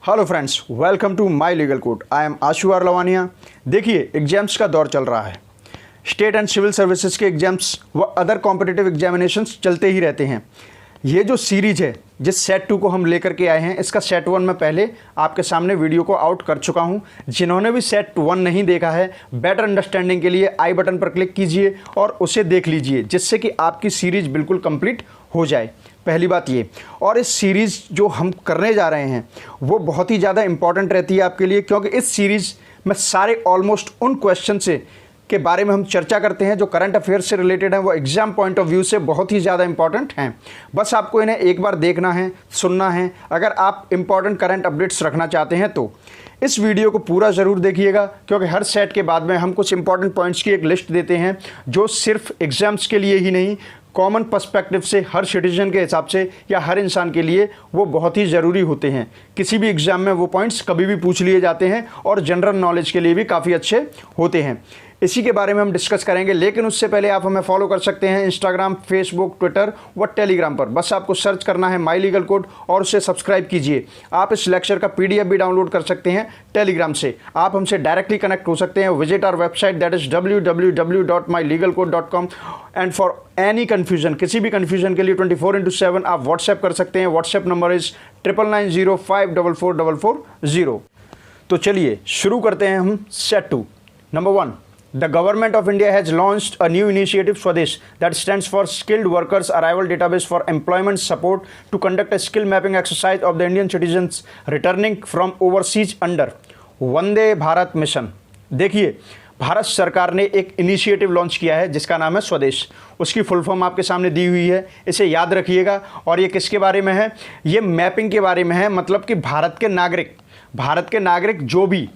Hello friends, welcome to my legal code. I am Ashu Lavania. देखिए, exams का दौर चल रहा है। स्टेट एंड सिविल सर्विसेज के एग्जाम्स व अदर कॉम्पिटिटिव एग्जामिनेशंस चलते ही रहते हैं। ये जो सीरीज है, जिस सेट 2 को हम लेकर के आए हैं, इसका सेट 1 में पहले आपके सामने वीडियो को आउट कर चुका हूं। जिन्होंने भी सेट 1 नहीं देखा है, बेटर अंडरस्टैंडिंग के लिए आई बटन पर क्लिक कीजिए और उसे देख लीजिए, जिससे कि आपकी सीरीज बिल्कुल कंप्लीट हो जाए। पहली बात ये, और इस सीरीज़ जो हम करने जा रहे हैं वो बहुत ही ज़्यादा इंपॉर्टेंट रहती है आपके लिए, क्योंकि इस सीरीज़ में सारे ऑलमोस्ट उन क्वेश्चन से के बारे में हम चर्चा करते हैं जो करंट अफेयर्स से रिलेटेड हैं, वो एग्जाम पॉइंट ऑफ व्यू से बहुत ही ज़्यादा इंपॉर्टेंट हैं। बस आपको इन्हें एक बार देखना है, सुनना है। अगर आप इंपॉर्टेंट करंट अपडेट्स रखना चाहते हैं तो इस वीडियो को पूरा ज़रूर देखिएगा, क्योंकि हर सेट के बाद में हम कुछ इंपॉर्टेंट पॉइंट्स की एक लिस्ट देते हैं जो सिर्फ एग्जाम्स के लिए ही नहीं, कॉमन पर्सपेक्टिव से हर सिटीजन के हिसाब से या हर इंसान के लिए वो बहुत ही ज़रूरी होते हैं। किसी भी एग्ज़ाम में वो पॉइंट्स कभी भी पूछ लिए जाते हैं और जनरल नॉलेज के लिए भी काफ़ी अच्छे होते हैं। इसी के बारे में हम डिस्कस करेंगे, लेकिन उससे पहले आप हमें फॉलो कर सकते हैं इंस्टाग्राम, फेसबुक, ट्विटर व टेलीग्राम पर। बस आपको सर्च करना है माई लीगल कोड और उसे सब्सक्राइब कीजिए। आप इस लेक्चर का PDF भी डाउनलोड कर सकते हैं टेलीग्राम से। आप हमसे डायरेक्टली कनेक्ट हो सकते हैं। Visit our website, that is www.mylegalcode.com। And for any confusion, किसी भी कन्फ्यूजन के लिए 24/7 आप व्हाट्सएप कर सकते हैं। WhatsApp number is 9990544440। तो चलिए शुरू करते हैं हम set 2। Number 1, the Government of India has launched a new initiative, Swadesh, that stands for Skilled Workers Arrival Database for Employment Support, to conduct a skill mapping exercise of the Indian citizens returning from overseas under Vande Bharat mission. देखिए, भारत सरकार ने एक initiative launch किया है जिसका नाम है स्वदेश। उसकी फुल फॉर्म आपके सामने दी हुई है, इसे याद रखिएगा। और ये किसके बारे में है? ये मैपिंग के बारे में है। मतलब कि भारत के नागरिक जो भी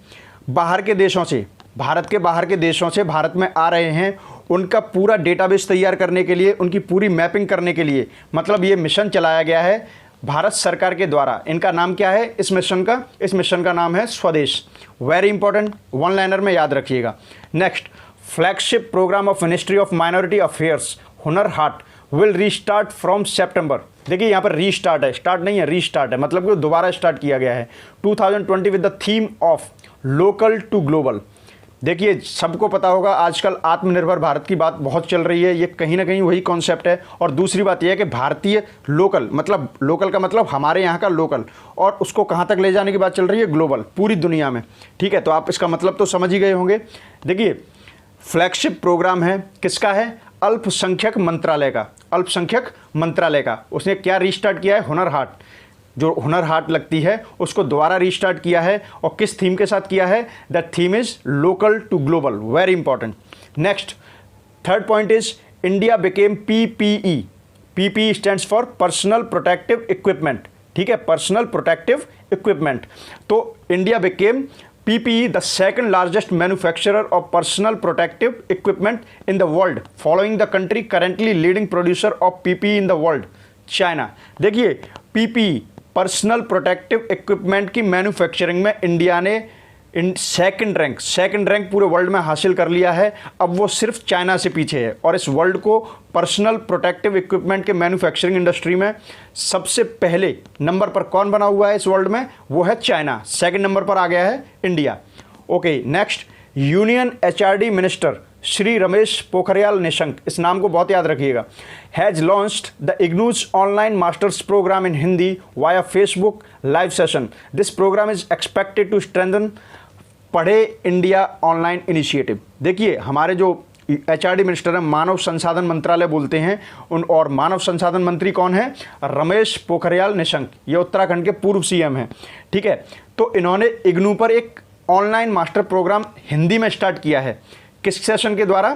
बाहर के देशों से, भारत के बाहर के देशों से भारत में आ रहे हैं, उनका पूरा डेटाबेस तैयार करने के लिए, उनकी पूरी मैपिंग करने के लिए, मतलब ये मिशन चलाया गया है भारत सरकार के द्वारा। इनका नाम क्या है इस मिशन का नाम है स्वदेश। वेरी इंपॉर्टेंट, वन लाइनर में याद रखिएगा। Next, flagship programme of ministry of minority affairs Hunar Haat will restart from September. देखिए, यहाँ पर रीस्टार्ट है, स्टार्ट नहीं है, रीस्टार्ट है, मतलब कि दोबारा स्टार्ट किया गया है 2020 with the theme of local to global. देखिए, सबको पता होगा आजकल आत्मनिर्भर भारत की बात बहुत चल रही है। ये कहीं ना कहीं वही कॉन्सेप्ट है। और दूसरी बात यह है कि भारतीय लोकल, मतलब लोकल का मतलब हमारे यहाँ का लोकल, और उसको कहाँ तक ले जाने की बात चल रही है? ग्लोबल, पूरी दुनिया में। ठीक है, तो आप इसका मतलब तो समझ ही गए होंगे। देखिए, फ्लैगशिप प्रोग्राम है, किसका है? अल्पसंख्यक मंत्रालय का। उसने क्या रीस्टार्ट किया है? हुनर हाट। जो हुनर हाट लगती है उसको दोबारा रीस्टार्ट किया है। और किस थीम के साथ किया है? The theme is local to global. Very important. Next, third point is India became PPE। PPE stands for personal protective equipment. ठीक है, पर्सनल प्रोटेक्टिव इक्विपमेंट। तो India became PPE the second largest manufacturer of personal protective equipment in the world, following the country currently leading producer of PPE in the world, China. देखिए, PPE personal protective equipment की manufacturing में India ने second rank पूरे world में हासिल कर लिया है। अब वो सिर्फ चाइना से पीछे है। और इस वर्ल्ड को पर्सनल प्रोटेक्टिव इक्विपमेंट के मैन्युफैक्चरिंग इंडस्ट्री में सबसे पहले नंबर पर कौन बना हुआ है इस वर्ल्ड में? वो है चाइना। सेकंड नंबर पर आ गया है India. Okay, next, union HRD minister Shri Ramesh Pokhriyal Nishank, इस नाम को बहुत याद रखिएगा, has launched the IGNOU's online masters programme in Hindi via Facebook live session. This programme is expected to strengthen Padhe India online initiative. देखिए, हमारे जो HRD मिनिस्टर हैं, मानव संसाधन मंत्रालय बोलते हैं और मानव संसाधन मंत्री कौन है? रमेश पोखरियाल निशंक। ये उत्तराखंड के पूर्व CM हैं। ठीक है, तो इन्होंने इग्नू पर एक ऑनलाइन मास्टर प्रोग्राम हिंदी में स्टार्ट किया है। किस सेशन के द्वारा?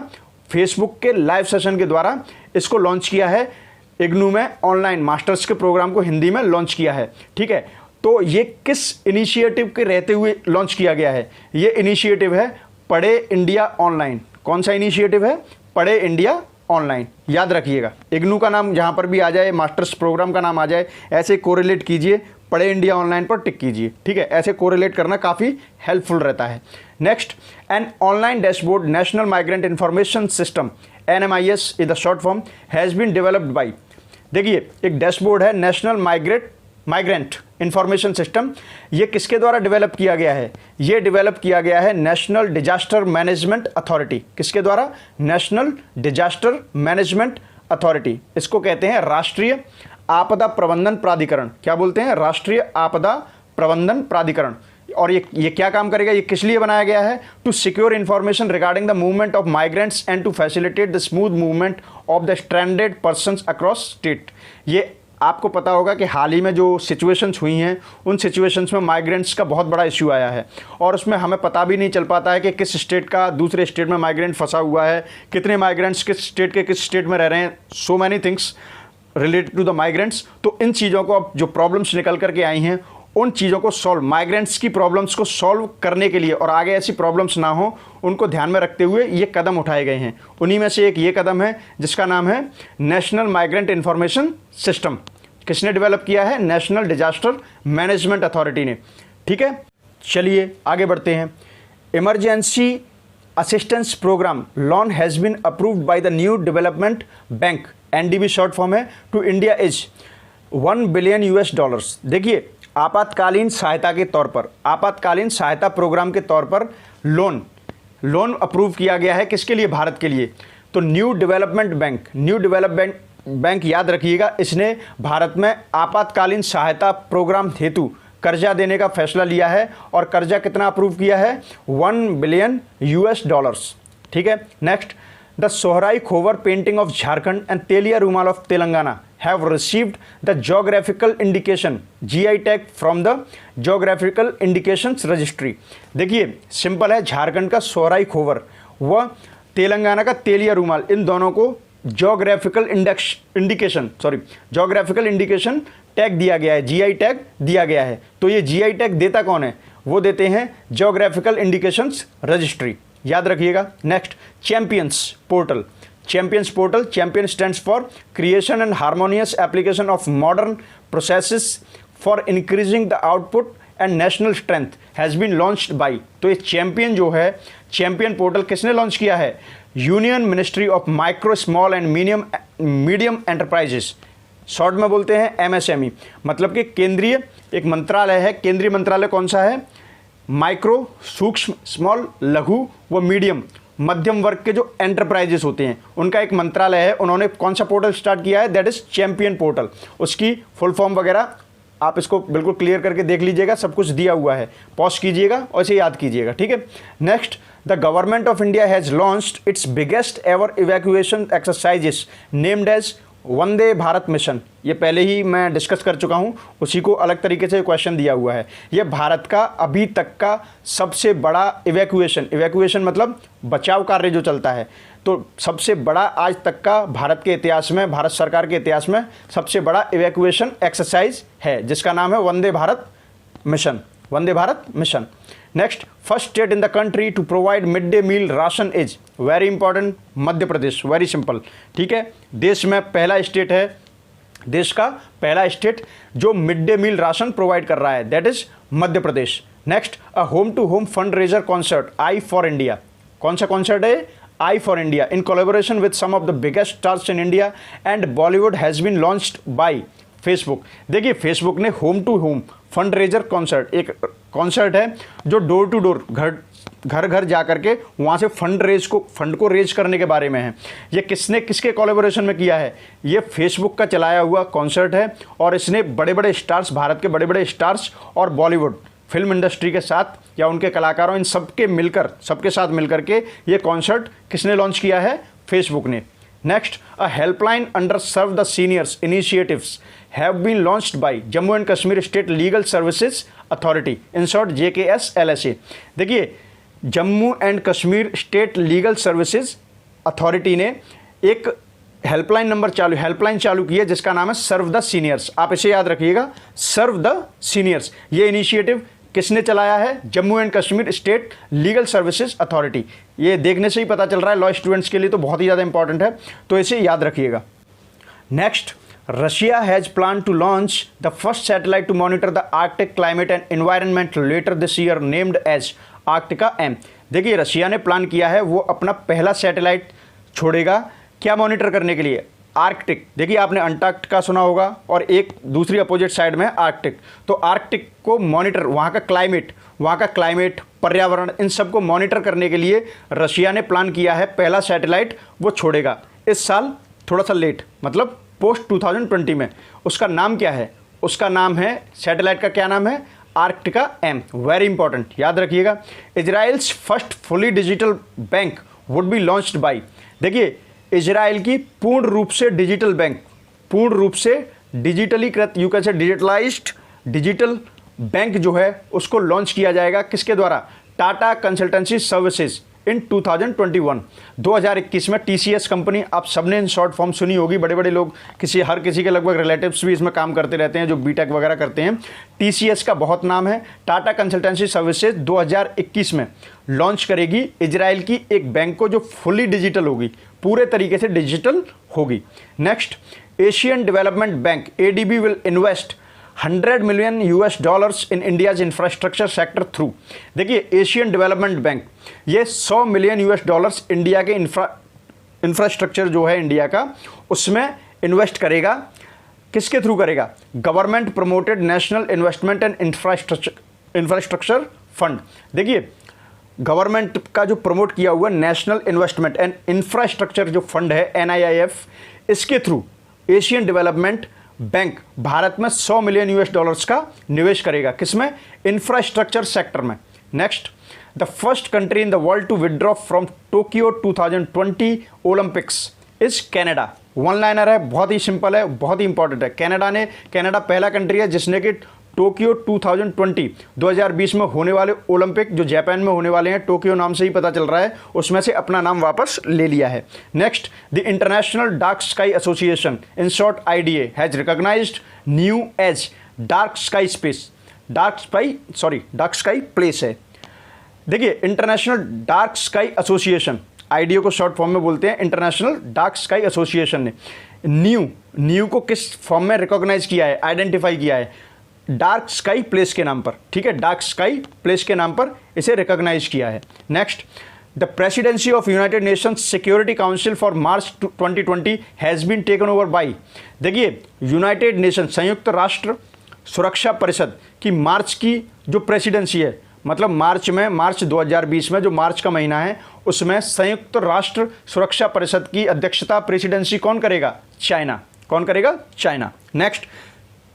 फेसबुक के लाइव सेशन के द्वारा इसको लॉन्च किया है। इग्नू में ऑनलाइन मास्टर्स के प्रोग्राम को हिंदी में लॉन्च किया है। ठीक है, तो ये किस इनिशिएटिव के रहते हुए लॉन्च किया गया है? ये इनिशिएटिव है पढ़े इंडिया ऑनलाइन। कौन सा इनिशिएटिव है? पढ़े इंडिया ऑनलाइन। याद रखिएगा, इग्नू का नाम जहाँ पर भी आ जाए, मास्टर्स प्रोग्राम का नाम आ जाए, ऐसे कोरिलेट कीजिए, पढ़े इंडिया ऑनलाइन पर टिक कीजिए। ठीक है, ऐसे कोरिलेट करना काफ़ी हेल्पफुल रहता है। Next, an online dashboard national migrant information system NMIS is the short form has been developed by. देखिए, एक डैशबोर्ड है national migrate migrant information system, ये किसके द्वारा डेवलप किया गया है? ये डेवलप किया गया है नेशनल डिजास्टर मैनेजमेंट अथॉरिटी। किसके द्वारा? National disaster management authority. इसको कहते हैं राष्ट्रीय आपदा प्रबंधन प्राधिकरण। क्या बोलते हैं? राष्ट्रीय आपदा प्रबंधन प्राधिकरण। और ये क्या काम करेगा? ये किस लिए बनाया गया है? To secure information regarding the movement of migrants and to facilitate the smooth movement of the stranded persons across state. ये आपको पता होगा कि हाल ही में जो सिचुएशंस हुई हैं, उन सिचुएशंस में माइग्रेंट्स का बहुत बड़ा इश्यू आया है और उसमें हमें पता भी नहीं चल पाता है कि किस स्टेट का दूसरे स्टेट में माइग्रेंट फंसा हुआ है, कितने माइग्रेंट्स किस स्टेट के किस स्टेट में रह रहे हैं, so many things related to the migrants. तो इन चीज़ों को अब जो प्रॉब्लम्स निकल करके आई हैं, उन चीज़ों को सॉल्व, माइग्रेंट्स की प्रॉब्लम्स को सॉल्व करने के लिए और आगे ऐसी प्रॉब्लम्स ना हो, उनको ध्यान में रखते हुए ये कदम उठाए गए हैं। उन्हीं में से एक ये कदम है जिसका नाम है नेशनल माइग्रेंट इंफॉर्मेशन सिस्टम। किसने डेवलप किया है? नेशनल डिजास्टर मैनेजमेंट अथॉरिटी ने। ठीक है, चलिए आगे बढ़ते हैं। Emergency assistance program loan has been approved by the new development bank, NDB short form है, टू इंडिया इज $1 बिलियन। देखिए, आपातकालीन सहायता के तौर पर, आपातकालीन सहायता प्रोग्राम के तौर पर लोन अप्रूव किया गया है। किसके लिए? भारत के लिए। तो न्यू डेवलपमेंट बैंक याद रखिएगा, इसने भारत में आपातकालीन सहायता प्रोग्राम हेतु कर्जा देने का फैसला लिया है और कर्जा कितना अप्रूव किया है? $1 बिलियन। ठीक है, next, the Sohrai Khovar painting of Jharkhand and Telia Rumal of Telangana have received the geographical indication GI tag from the geographical indications registry। देखिए, सिंपल है, झारखंड का सोहराई खोवर व तेलंगाना का तेलिया रूमाल, इन दोनों को जोग्राफिकल इंडिकेशन टैग दिया गया है, GI टैग दिया गया है। तो ये GI टैग देता कौन है? वो देते हैं जियोग्राफिकल इंडिकेशंस रजिस्ट्री, याद रखिएगा। Next, champions portal. Champion stands for creation and harmonious application of modern processes for increasing the output and national strength has been launched by. तो ये चैंपियन जो है, चैंपियन पोर्टल किसने लॉन्च किया है? Union ministry of micro small and medium enterprises, short में बोलते हैं MSME। मतलब कि केंद्रीय एक मंत्रालय है। केंद्रीय मंत्रालय कौन सा है? माइक्रो, सूक्ष्म, स्मॉल, लघु व मीडियम, मध्यम वर्ग के जो एंटरप्राइजेस होते हैं, उनका एक मंत्रालय है। उन्होंने कौन सा पोर्टल स्टार्ट किया है? That is champion portal. उसकी फुल फॉर्म वगैरह आप इसको बिल्कुल क्लियर करके देख लीजिएगा, सब कुछ दिया हुआ है, पॉज कीजिएगा और इसे याद कीजिएगा। ठीक है, next, the government of India has launched its biggest ever evacuation exercises named as Vande Bharat mission. ये पहले ही मैं डिस्कस कर चुका हूँ, उसी को अलग तरीके से क्वेश्चन दिया हुआ है। ये भारत का अभी तक का सबसे बड़ा इवैक्यूएशन मतलब बचाव कार्य जो चलता है, तो सबसे बड़ा आज तक का भारत के इतिहास में, भारत सरकार के इतिहास में सबसे बड़ा इवैक्यूएशन एक्सरसाइज है, जिसका नाम है Vande Bharat mission. Next, first state in the country to provide mid day meal ration is, very important, Madhya Pradesh. Very simple. ठीक है, देश में पहला स्टेट है, देश का पहला स्टेट जो mid day meal ration provide कर रहा है, that is Madhya Pradesh. Next, a home to home fund raiser concert I for India. कौन सा कॉन्सर्ट है? I for India, in collaboration with some of the biggest stars in India and Bollywood has been launched by Facebook. देखिए, Facebook ने home to home fund raiser concert, एक concert है जो door to door, घर घर जा करके वहाँ से फंड को रेज करने के बारे में है। ये किसके कोलैबोरेशन में किया है? ये फेसबुक का चलाया हुआ कॉन्सर्ट है और इसने बड़े बड़े स्टार्स, भारत के बड़े बड़े स्टार्स और बॉलीवुड फिल्म इंडस्ट्री के साथ या उनके कलाकारों, इन सबके साथ मिलकर के ये कॉन्सर्ट किसने लॉन्च किया है? फेसबुक ने। Next, a helpline under serve the seniors initiatives have been launched by Jammu and Kashmir state legal services authority, in short JKSLSA। देखिए, Jammu and Kashmir state legal services authority ने एक हेल्पलाइन चालू की है जिसका नाम है सर्व द सीनियर्स। आप इसे याद रखिएगा, सर्व द सीनियर्स। ये इनिशिएटिव किसने चलाया है? Jammu and Kashmir state legal services authority. ये देखने से ही पता चल रहा है, लॉ स्टूडेंट्स के लिए तो बहुत ही ज़्यादा इंपॉर्टेंट है, तो इसे याद रखिएगा। Next, Russia has plan to launch the first satellite to monitor the Arctic climate and environment later this year named as Arktika M। देखिए, रशिया ने प्लान किया है, वो अपना पहला सैटेलाइट छोड़ेगा, क्या मॉनिटर करने के लिए? आर्कटिक, देखिए आपने अंटार्कटिका सुना होगा और एक दूसरी अपोजिट साइड में है आर्कटिक। तो आर्कटिक को मॉनिटर, वहाँ का क्लाइमेट, पर्यावरण, इन सब को मॉनिटर करने के लिए रशिया ने प्लान किया है पहला सैटेलाइट वो छोड़ेगा इस साल, थोड़ा सा लेट, मतलब पोस्ट 2020 में। उसका नाम क्या है? उसका नाम है, सैटेलाइट का क्या नाम है? Arktika M। वेरी इंपॉर्टेंट, याद रखिएगा। Israel's first fully digital bank would be launched by, देखिए इजराइल की पूर्ण रूप से डिजिटल बैंक, पूर्ण रूप से डिजिटलीकृत, you can say digitalised digital bank जो है उसको लॉन्च किया जाएगा। किसके द्वारा? Tata consultancy services in 2021। 2021 में TCS कंपनी, आप सबने इन शॉर्ट फॉर्म सुनी होगी, बड़े बड़े लोग, हर किसी के लगभग रिलेटिव्स भी इसमें काम करते रहते हैं जो बीटेक वगैरह करते हैं। TCS का बहुत नाम है। टाटा कंसल्टेंसी सर्विसेज 2021 में लॉन्च करेगी इजराइल की एक बैंक को जो फुली डिजिटल होगी, पूरे तरीके से डिजिटल होगी। Next, Asian development bank ADB will invest $100 million in India's infrastructure sector through. देखिए एशियन डेवलपमेंट बैंक ये $100 million इंडिया के इंफ्रास्ट्रक्चर जो है इंडिया का, उसमें इन्वेस्ट करेगा। किसके थ्रू करेगा? Government promoted national investment and infrastructure fund. देखिए गवर्नमेंट का जो प्रमोट किया हुआ नेशनल इन्वेस्टमेंट एंड इंफ्रास्ट्रक्चर जो फंड है NIIF, इसके through Asian development bank Bharat में $100 million का निवेश करेगा। किसमें? इंफ्रास्ट्रक्चर सेक्टर में। Next, the first country in the world to withdraw from Tokyo 2020 Olympics is Canada. One liner है, बहुत ही सिंपल है, बहुत ही इंपॉर्टेंट है। कनाडा पहला कंट्री है जिसने कि टोक्यो 2020 में होने वाले ओलंपिक जो जापान में होने वाले हैं, टोक्यो नाम से ही पता चल रहा है, उसमें से अपना नाम वापस ले लिया है। Next, the international dark sky association in short IDA has recognized Niue as dark sky place है। देखिए international dark sky association, IDA को शॉर्ट फॉर्म में बोलते हैं, इंटरनेशनल डार्क स्काई एसोसिएशन ने न्यू को किस फॉर्म में रिकॉग्नाइज किया है, आइडेंटिफाई किया है? डार्क स्काई प्लेस के नाम पर, ठीक है, डार्क स्काई प्लेस के नाम पर इसे रिकॉग्नाइज किया है। Next, the presidency of United Nations security council for March 2020 has been taken over by. देखिए यूनाइटेड नेशन, संयुक्त राष्ट्र सुरक्षा परिषद की मार्च की जो प्रेसिडेंसी है, मतलब मार्च 2020 में जो मार्च का महीना है उसमें संयुक्त राष्ट्र सुरक्षा परिषद की अध्यक्षता, प्रेसिडेंसी कौन करेगा? चाइना। कौन करेगा? China. Next,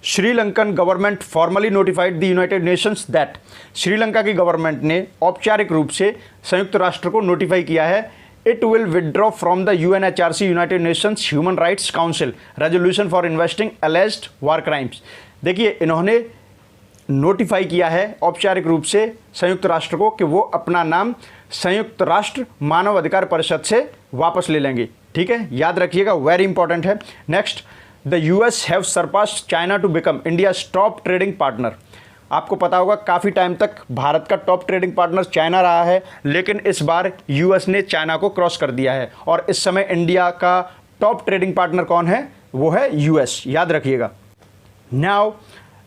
Sri Lankan government formally notified the United Nations that, Sri Lanka की गवर्नमेंट ने औपचारिक रूप से संयुक्त राष्ट्र को नोटिफाई किया है it will withdraw from the UNHRC United Nations human rights council resolution for investing alleged war crimes. देखिए इन्होंने नोटिफाई किया है औपचारिक रूप से संयुक्त राष्ट्र को कि वो अपना नाम संयुक्त राष्ट्र मानव अधिकार परिषद से वापस ले लेंगे। ठीक है, याद रखिएगा, वेरी इंपॉर्टेंट है। Next, the US have surpassed China to become India's top trading partner. आपको पता होगा काफ़ी टाइम तक भारत का टॉप ट्रेडिंग पार्टनर चाइना रहा है, लेकिन इस बार US ने चाइना को क्रॉस कर दिया है और इस समय इंडिया का टॉप ट्रेडिंग पार्टनर कौन है? वो है US, याद रखिएगा। Now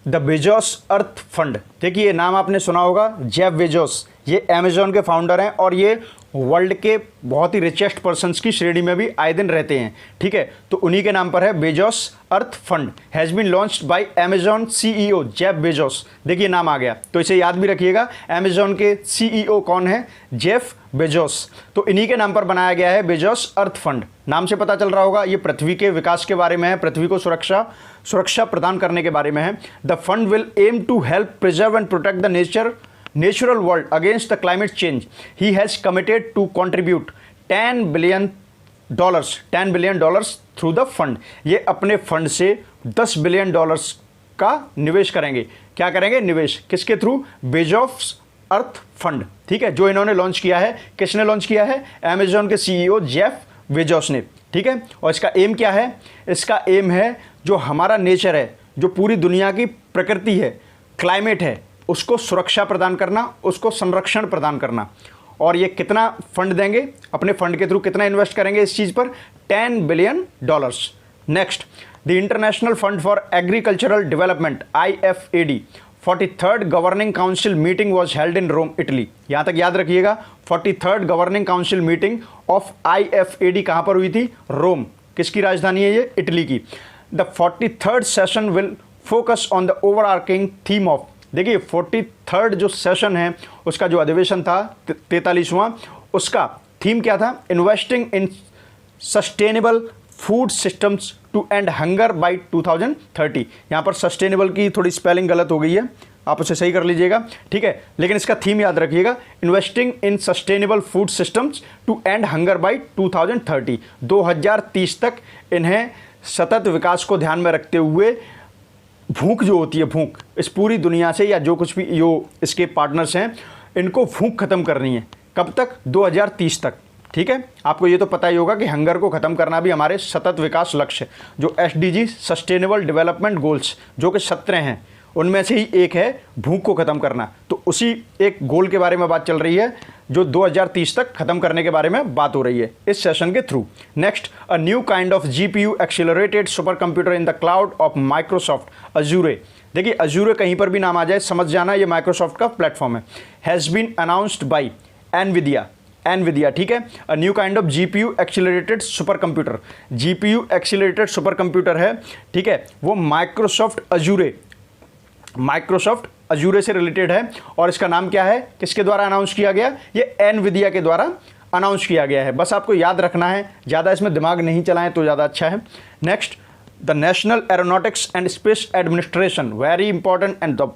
the Bezos Earth fund, देखिए ये नाम आपने सुना होगा, जेफ बेजोस, ये अमेजॉन के फाउंडर हैं और ये वर्ल्ड के बहुत ही रिचेस्ट पर्सन्स की श्रेणी में भी आए दिन रहते हैं। ठीक है, तो उन्हीं के नाम पर है Bezos Earth Fund, has been launched by Amazon CEO Jeff Bezos. देखिए नाम आ गया, तो इसे याद भी रखिएगा। अमेजॉन के CEO कौन है? Jeff Bezos. तो इन्हीं के नाम पर बनाया गया है बेजोस अर्थ फंड। नाम से पता चल रहा होगा ये पृथ्वी के विकास के बारे में है, पृथ्वी को सुरक्षा प्रदान करने के बारे में है। The fund will aim to help preserve and protect the natural world against the climate change. He has committed to contribute $10 billion through the fund. ये अपने फंड से $10 बिलियन का निवेश करेंगे। क्या करेंगे? निवेश किसके थ्रू? Bezos Earth fund. ठीक है, जो इन्होंने लॉन्च किया है, किसने लॉन्च किया है? अमेजॉन के CEO जेफ बेजोस ने। ठीक है, और इसका एम क्या है? इसका एम है जो हमारा नेचर है, जो पूरी दुनिया की प्रकृति है, क्लाइमेट है, उसको सुरक्षा प्रदान करना, उसको संरक्षण प्रदान करना। और ये कितना फंड देंगे? अपने फंड के थ्रू कितना इन्वेस्ट करेंगे इस चीज़ पर? $10 billion. Next, the international fund for agricultural development IFAD 43rd governing council meeting was held in Rome, Italy. यहाँ तक याद रखिएगा, 43rd governing council meeting of IFAD कहाँ पर हुई थी? रोम, किसकी राजधानी है ये? इटली की। The 43rd session will focus on the overarching theme of, देखिए 43rd जो सेशन है उसका जो अधिवेशन था 43वां, उसका थीम क्या था? Investing in sustainable food systems to end hunger by 2030। यहाँ पर सस्टेनेबल की थोड़ी स्पेलिंग गलत हो गई है, आप उसे सही कर लीजिएगा, ठीक है, लेकिन इसका थीम याद रखिएगा, investing in sustainable food systems to end hunger by 2030। 2030 तक इन्हें सतत विकास को ध्यान में रखते हुए भूख जो होती है, भूख इस पूरी दुनिया से, या जो कुछ भी जो इसके पार्टनर्स हैं, इनको भूख खत्म करनी है। कब तक? 2030 तक, ठीक है। आपको ये तो पता ही होगा कि हंगर को ख़त्म करना भी हमारे सतत विकास लक्ष्य, जो SDG सस्टेनेबल डेवलपमेंट गोल्स जो कि 17 हैं, उनमें से ही एक है भूख को ख़त्म करना। तो उसी एक गोल के बारे में बात चल रही है जो 2030 तक ख़त्म करने के बारे में बात हो रही है इस सेशन के through. Next, a new kind of GPU accelerated super computer in the cloud of Microsoft अजूरे। देखिए अजूरे कहीं पर भी नाम आ जाए समझ जाना ये माइक्रोसॉफ्ट का प्लेटफॉर्म है। Has been announced by Nvidia, ठीक है। A new kind of GPU accelerated super computer, GPU accelerated super computer है, ठीक है, वो माइक्रोसॉफ्ट अजूरे से रिलेटेड है। और इसका नाम क्या है? किसके द्वारा अनाउंस किया गया? ये एनविडिया के द्वारा अनाउंस किया गया है। बस आपको याद रखना है, ज़्यादा इसमें दिमाग नहीं चलाएं तो ज़्यादा अच्छा है। Next, the national aeronautics and space administration, very important and the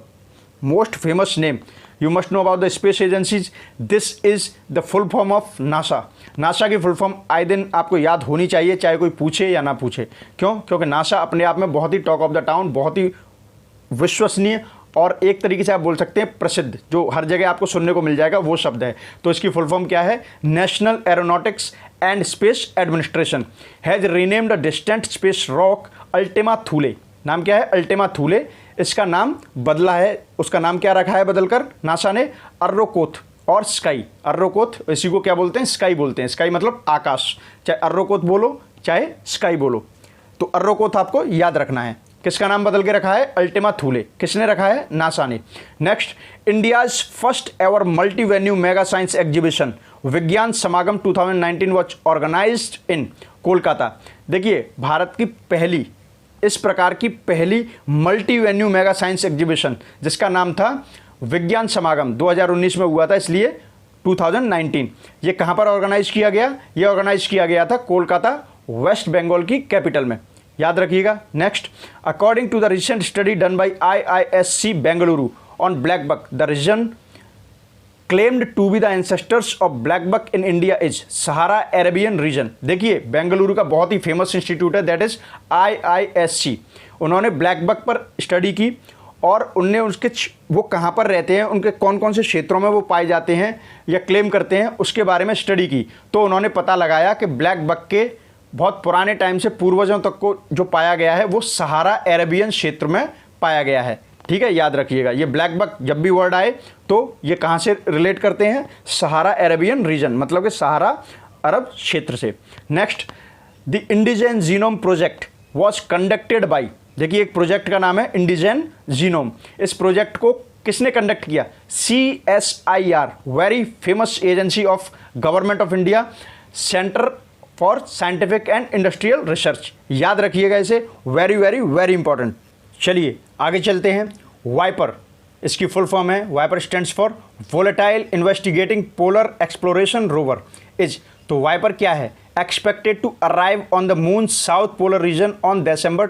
most famous name, you must know about the space agencies. This is the full form of NASA की फुल फॉर्म आए दिन आपको याद होनी चाहिए, चाहे कोई पूछे या ना पूछे। क्यों? क्योंकि नासा अपने आप में बहुत ही टॉक ऑफ द टाउन, बहुत ही विश्वसनीय और एक तरीके से आप बोल सकते हैं प्रसिद्ध, जो हर जगह आपको सुनने को मिल जाएगा वो शब्द है। तो इसकी फुल फॉर्म क्या है? National aeronautics and space administration has renamed a distant space rock Ultima Thule. नाम क्या है? Ultima Thule. इसका नाम बदला है, उसका नाम क्या रखा है बदलकर नासा ने? अर्रोकोथ और स्काई। अर्रोकोथ, इसी को क्या बोलते हैं? स्काई बोलते हैं। स्काई मतलब आकाश, चाहे अर्रोकोथ बोलो चाहे स्काई बोलो। तो अर्रोकोथ आपको याद रखना है। किसका नाम बदल के रखा है? अल्टिमा थूले। किसने रखा है? नासा ने। Next, India's first ever multi venue mega science exhibition विज्ञान समागम 2019 वॉज ऑर्गेनाइज्ड इन कोलकाता। देखिए भारत की पहली, इस प्रकार की पहली multi venue mega science exhibition जिसका नाम था विज्ञान समागम 2019 में हुआ था, इसलिए 2019। ये कहाँ पर ऑर्गेनाइज किया गया? ये ऑर्गेनाइज किया गया था कोलकाता, वेस्ट बंगाल की कैपिटल में, याद रखिएगा। Next, according to the recent study done by IISc Bengaluru on black buck, the region claimed to be the ancestors of black buck in India is Sahara Arabian region. देखिए बेंगलुरु का बहुत ही फेमस इंस्टीट्यूट है, that is IISc। उन्होंने black buck पर study की और उनने उसके वो कहाँ पर रहते हैं, उनके कौन कौन से क्षेत्रों में वो पाए जाते हैं या क्लेम करते हैं, उसके बारे में स्टडी की। तो उन्होंने पता लगाया कि ब्लैक बक के बहुत पुराने टाइम से पूर्वजों तक को जो पाया गया है वो सहारा अरेबियन क्षेत्र में पाया गया है, ठीक है, याद रखिएगा। ये ब्लैक बक जब भी वर्ड आए तो ये कहाँ से रिलेट करते हैं? सहारा अरेबियन रीजन, मतलब कि सहारा अरब क्षेत्र से। Next, the IndiGen genome project was conducted by, देखिए एक प्रोजेक्ट का नाम है इंडिजन जीनोम। इस प्रोजेक्ट को किसने कंडक्ट किया? CSIR, very famous agency of government of India, centre for scientific and industrial research, याद रखिएगा इसे, वेरी वेरी वेरी इंपॉर्टेंट। चलिए आगे चलते हैं। वाइपर, इसकी फुल फॉर्म है, viper stands for volatile investigating polar exploration rover is. तो वाइपर क्या है? Expected to arrive on the moon south polar region on December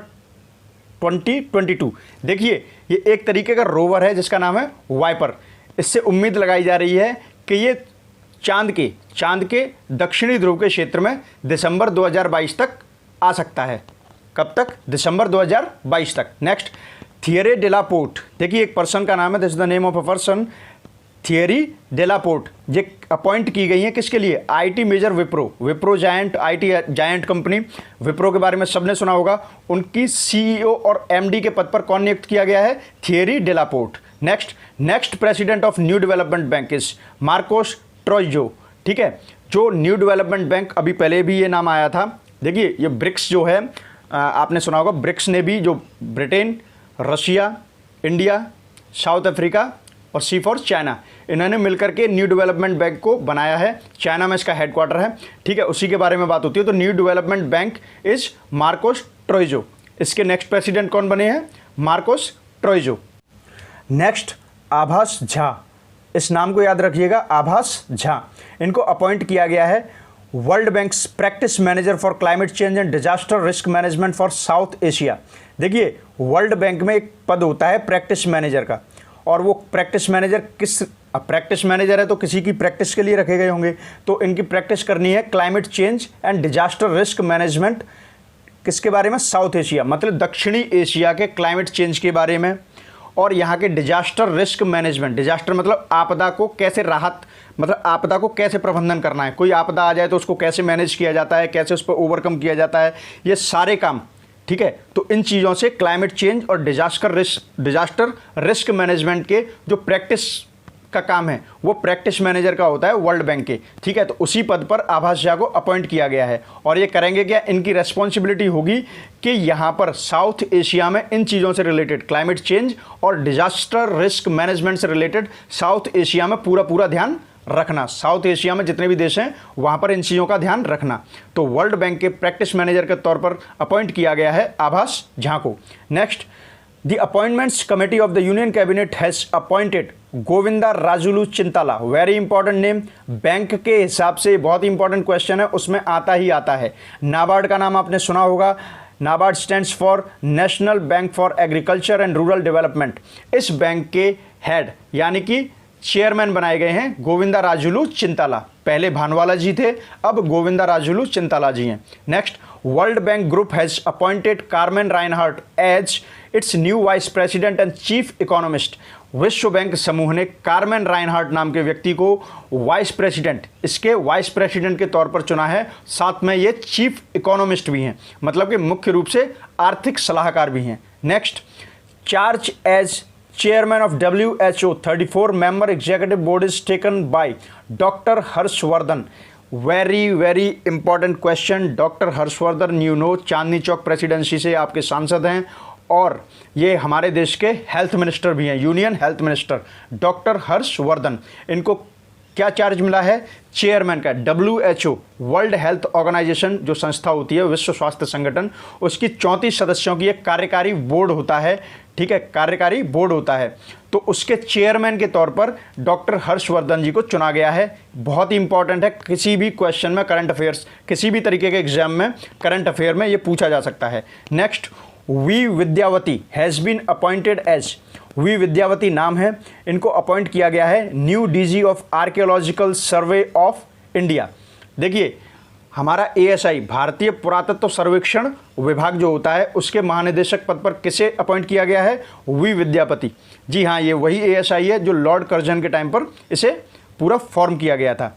2022। देखिए ये एक तरीके का रोवर है जिसका नाम है वाइपर। इससे उम्मीद लगाई जा रही है कि ये चांद के दक्षिणी ध्रुव के क्षेत्र में दिसंबर 2022 तक आ सकता है। कब तक? दिसंबर 2022 तक। नेक्स्ट, थियरी डेलापोर्ट, देखिए एक पर्सन का नाम है, this is the name of a person, Thierry Delaporte. ये अपॉइंट की गई हैं किसके लिए? IT major Wipro giant, IT giant company Wipro के बारे में सबने सुना होगा। उनकी CEO और MD के पद पर कौन नियुक्त किया गया है? Thierry Delaporte. Next president of new development bank is Marcos Troyjo, ठीक है, जो न्यू डेवलपमेंट बैंक, अभी पहले भी ये नाम आया था। देखिए ये ब्रिक्स जो है, आपने सुना होगा, ब्रिक्स ने भी जो Britain, Russia, India, south Africa और C फॉर चाइना। इन्होंने मिलकर के न्यू डेवलपमेंट बैंक को बनाया है, चाइना में इसका हेडक्वार्टर है, ठीक है, उसी के बारे में बात होती है। तो new development bank is Marcos Troyjo. इसके नेक्स्ट प्रेसिडेंट कौन बने हैं? मार्कोस ट्रोइजो। नेक्स्ट आभास झा, इस नाम को याद रखिएगा, आभास झा। इनको अपॉइंट किया गया है world banks practice manager for climate change and disaster risk management for south Asia. देखिए वर्ल्ड बैंक में एक पद होता है प्रैक्टिस मैनेजर का, और वो प्रैक्टिस मैनेजर प्रैक्टिस मैनेजर है तो किसी की प्रैक्टिस के लिए रखे गए होंगे, तो इनकी प्रैक्टिस करनी है climate change and disaster risk management. किसके बारे में? साउथ एशिया, मतलब दक्षिणी एशिया के क्लाइमेट चेंज के बारे में, और यहाँ के डिजास्टर रिस्क मैनेजमेंट। डिजास्टर मतलब आपदा को कैसे राहत, मतलब आपदा को कैसे प्रबंधन करना है, कोई आपदा आ जाए तो उसको कैसे मैनेज किया जाता है, कैसे उस पर ओवरकम किया जाता है, ये सारे काम, ठीक है। तो इन चीज़ों से क्लाइमेट चेंज और डिजास्टर रिस्क मैनेजमेंट के जो प्रैक्टिस का काम है वो प्रैक्टिस मैनेजर का होता है वर्ल्ड बैंक के, ठीक है। तो उसी पद पर आभास झा को अपॉइंट किया गया है, और ये करेंगे क्या? इनकी रेस्पॉन्सिबिलिटी होगी कि यहाँ पर साउथ एशिया में इन चीज़ों से रिलेटेड क्लाइमेट चेंज और डिजास्टर रिस्क मैनेजमेंट से रिलेटेड साउथ एशिया में पूरा ध्यान रखना। साउथ एशिया में जितने भी देश हैं वहाँ पर इन चीज़ों का ध्यान रखना। तो वर्ल्ड बैंक के प्रैक्टिस मैनेजर के तौर पर अपॉइंट किया गया है आभास झा को। Next, the appointments committee of the union cabinet has appointed Govinda Rajulu Chintala. Very important name, bank के हिसाब से बहुत इंपॉर्टेंट क्वेश्चन है, उसमें आता ही आता है। नाबार्ड का नाम आपने सुना होगा, NABARD stands for national bank for agriculture and rural development. इस बैंक के हेड यानी कि चेयरमैन बनाए गए हैं गोविंदा राजुलू चिंताला। पहले भानवाला जी थे, अब गोविंदा राजुलू चिंताला जी हैं। Next, world bank group has appointed Carmen Reinhart as its new vice president and chief economist. विश्व बैंक समूह ने कार्मेन राइनहार्ट नाम के व्यक्ति को वाइस प्रेसिडेंट, इसके वाइस प्रेसिडेंट के तौर पर चुना है, साथ में ये चीफ इकोनॉमिस्ट भी हैं, मतलब कि मुख्य रूप से आर्थिक सलाहकार भी हैं। Next, charge as Chairman of WHO 34 member executive board is taken by Dr. Harshvardhan. Very important question. Dr. Harshvardhan, you know, Chandni Chowk presidency से आपके सांसद हैं, और ये हमारे देश के हेल्थ मिनिस्टर भी हैं, union health minister doctor Harshvardhan. इनको क्या चार्ज मिला है? चेयरमैन का। WHO वर्ल्ड हेल्थ ऑर्गेनाइजेशन जो संस्था होती है, विश्व स्वास्थ्य संगठन, उसकी 34 सदस्यों की एक कार्यकारी बोर्ड होता है, ठीक है, कार्यकारी बोर्ड होता है। तो उसके चेयरमैन के तौर पर डॉक्टर हर्षवर्धन जी को चुना गया है। बहुत ही इंपॉर्टेंट है, किसी भी क्वेश्चन में करंट अफेयर्स, किसी भी तरीके के एग्जाम में करंट अफेयर में ये पूछा जा सकता है। Next, V Vidyavathi has been appointed as, V Vidyavathi नाम है, इनको अपॉइंट किया गया है new DG of archaeological survey of India. देखिए हमारा ASI भारतीय पुरातत्व सर्वेक्षण विभाग जो होता है, उसके महानिदेशक पद पर किसे अपॉइंट किया गया है? वी विद्यापति। जी हाँ, ये वही ASI है जो लॉर्ड कर्जन के टाइम पर इसे पूरा फॉर्म किया गया था।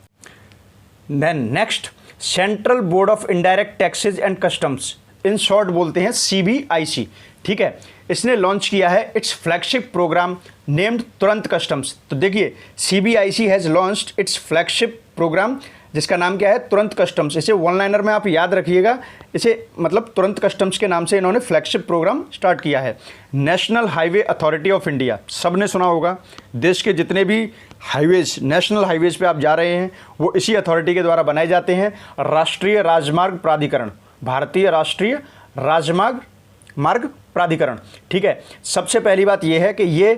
Then next, central board of indirect taxes and customs, in short बोलते हैं CBIC, ठीक है। इसने लॉन्च किया है its flagship program named Turant customs. तो देखिए CBIC has launched its flagship program, जिसका नाम क्या है? तुरंत कस्टम्स। इसे वन लाइनर में आप याद रखिएगा, इसे मतलब तुरंत कस्टम्स के नाम से इन्होंने फ्लैगशिप प्रोग्राम स्टार्ट किया है। National highway authority of India, सबने सुना होगा, देश के जितने भी हाईवेज, नेशनल हाईवेज पे आप जा रहे हैं वो इसी अथॉरिटी के द्वारा बनाए जाते हैं। राष्ट्रीय राजमार्ग प्राधिकरण, भारतीय राष्ट्रीय राजमार्ग प्राधिकरण, ठीक है। सबसे पहली बात यह है कि ये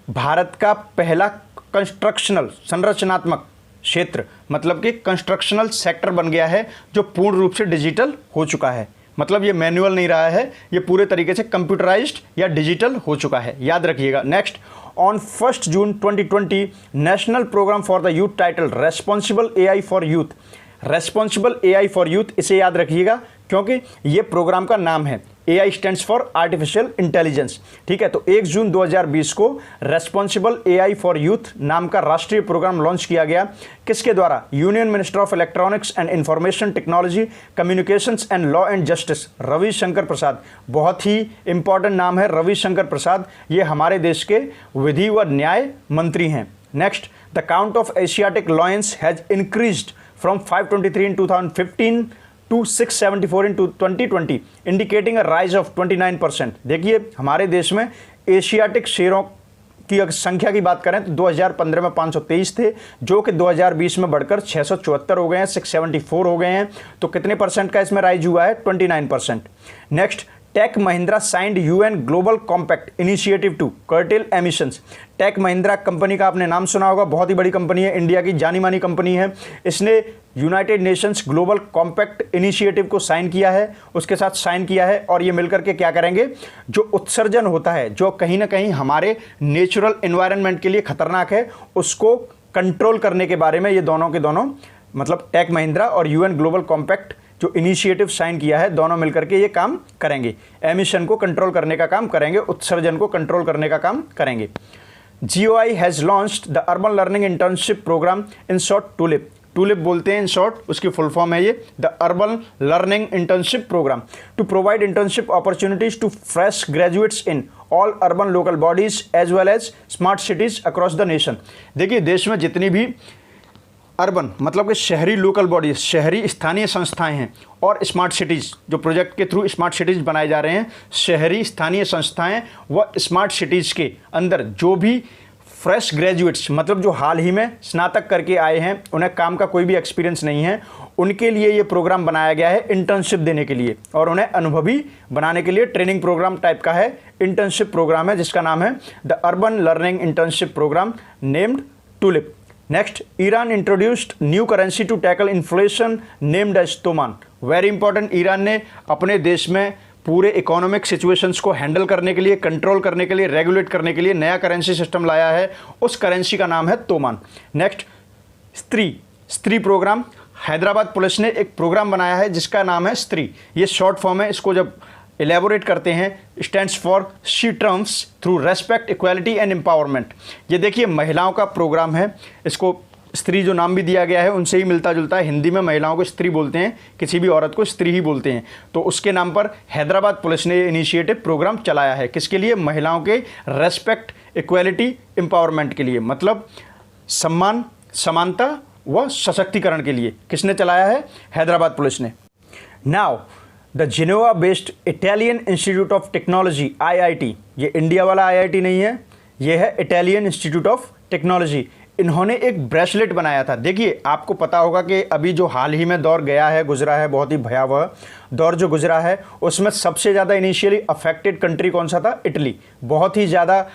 भारत का पहला कंस्ट्रक्शनल संरचनात्मक क्षेत्र, मतलब कि कंस्ट्रक्शनल सेक्टर बन गया है जो पूर्ण रूप से डिजिटल हो चुका है। मतलब ये मैनुअल नहीं रहा है, ये पूरे तरीके से कंप्यूटराइज्ड या डिजिटल हो चुका है, याद रखिएगा। Next, on 1 June 2020 national program for the youth title responsible AI for youth, responsible AI for youth, इसे याद रखिएगा क्योंकि ये प्रोग्राम का नाम है। AI stands for artificial intelligence, ठीक है। तो 1 जून 2020 को रेस्पॉन्सिबल AI फॉर यूथ नाम का राष्ट्रीय प्रोग्राम लॉन्च किया गया। किसके द्वारा? Union minister of electronics and information technology, communications and law and justice, Ravishankar Prasad. बहुत ही इंपॉर्टेंट नाम है रविशंकर प्रसाद, ये हमारे देश के विधि व न्याय मंत्री हैं। Next, the count of Asiatic lions has increased from 523 in 2015 to 674 in 2020, indicating a rise of 29%। देखिए हमारे देश में एशियाटिक शेरों की अगर संख्या की बात करें तो 2015 में 523 थे, जो कि 2020 में बढ़कर 674 हो गए हैं, 674 हो गए हैं। तो कितने परसेंट का इसमें राइज हुआ है? 29%। Next, Tech Mahindra signed UN global compact initiative to curtail emissions. Tech Mahindra company का आपने नाम सुना होगा, बहुत ही बड़ी कंपनी है, इंडिया की जानी मानी कंपनी है। इसने United Nations global compact initiative को साइन किया है, उसके साथ साइन किया है, और ये मिलकर के क्या करेंगे, जो उत्सर्जन होता है, जो कहीं ना कहीं हमारे नेचुरल एनवायरनमेंट के लिए खतरनाक है, उसको कंट्रोल करने के बारे में ये दोनों के दोनों, मतलब टेक महिंद्रा और यूएन ग्लोबल कॉम्पैक्ट जो इनिशिएटिव साइन किया है, दोनों मिलकर के ये काम करेंगे, एमिशन को कंट्रोल करने का काम करेंगे, उत्सर्जन को कंट्रोल करने का काम करेंगे। GOI has launched the urban learning internship program, in short TULIP. TULIP बोलते हैं इन शॉर्ट, उसकी फुल फॉर्म है ये the urban learning internship program, to provide internship opportunities to fresh graduates in all urban local bodies as well as smart cities across the nation. देखिए, देश में जितनी भी अर्बन मतलब कि शहरी लोकल बॉडीज, शहरी स्थानीय संस्थाएं हैं, और स्मार्ट सिटीज़, जो प्रोजेक्ट के थ्रू स्मार्ट सिटीज़ बनाए जा रहे हैं, शहरी स्थानीय संस्थाएं व स्मार्ट सिटीज़ के अंदर जो भी फ्रेश ग्रेजुएट्स, मतलब जो हाल ही में स्नातक करके आए हैं, उन्हें काम का कोई भी एक्सपीरियंस नहीं है, उनके लिए ये प्रोग्राम बनाया गया है इंटर्नशिप देने के लिए, और उन्हें अनुभवी बनाने के लिए ट्रेनिंग प्रोग्राम टाइप का है, इंटर्नशिप प्रोग्राम है, जिसका नाम है the urban learning internship programme named tulip. Next, Iran introduced new currency to tackle inflation named as toman. Very important, Iran ने अपने देश में पूरे इकोनॉमिक सिचुएशंस को हैंडल करने के लिए, कंट्रोल करने के लिए, रेगुलेट करने के लिए नया करेंसी सिस्टम लाया है, उस करेंसी का नाम है तोमान। नेक्स्ट, स्त्री प्रोग्राम। हैदराबाद पुलिस ने एक प्रोग्राम बनाया है जिसका नाम है स्त्री, ये शॉर्ट फॉर्म है, इसको जब एलेबोरेट करते हैं, stands for she terms through respect, equality and empowerment. ये देखिए महिलाओं का प्रोग्राम है, इसको स्त्री जो नाम भी दिया गया है उनसे ही मिलता जुलता है, हिंदी में महिलाओं को स्त्री बोलते हैं, किसी भी औरत को स्त्री ही बोलते हैं, तो उसके नाम पर हैदराबाद पुलिस ने इनिशिएटिव प्रोग्राम चलाया है। किसके लिए? महिलाओं के रेस्पेक्ट, इक्वालिटी, एम्पावरमेंट के लिए, मतलब सम्मान, समानता व सशक्तिकरण के लिए किसने चलाया है? हैदराबाद पुलिस ने। Now the Geneva based Italian institute of technology IIT, ये इंडिया वाला IIT नहीं है, ये है इटालियन इंस्टीट्यूट ऑफ टेक्नोलॉजी। इन्होंने एक ब्रेसलेट बनाया था। देखिए, आपको पता होगा कि अभी जो हाल ही में दौर गया है, गुजरा है, बहुत ही भयावह दौर जो गुजरा है, उसमें सबसे ज़्यादा इनिशियली अफेक्टेड कंट्री कौन सा था? इटली। बहुत ही ज़्यादा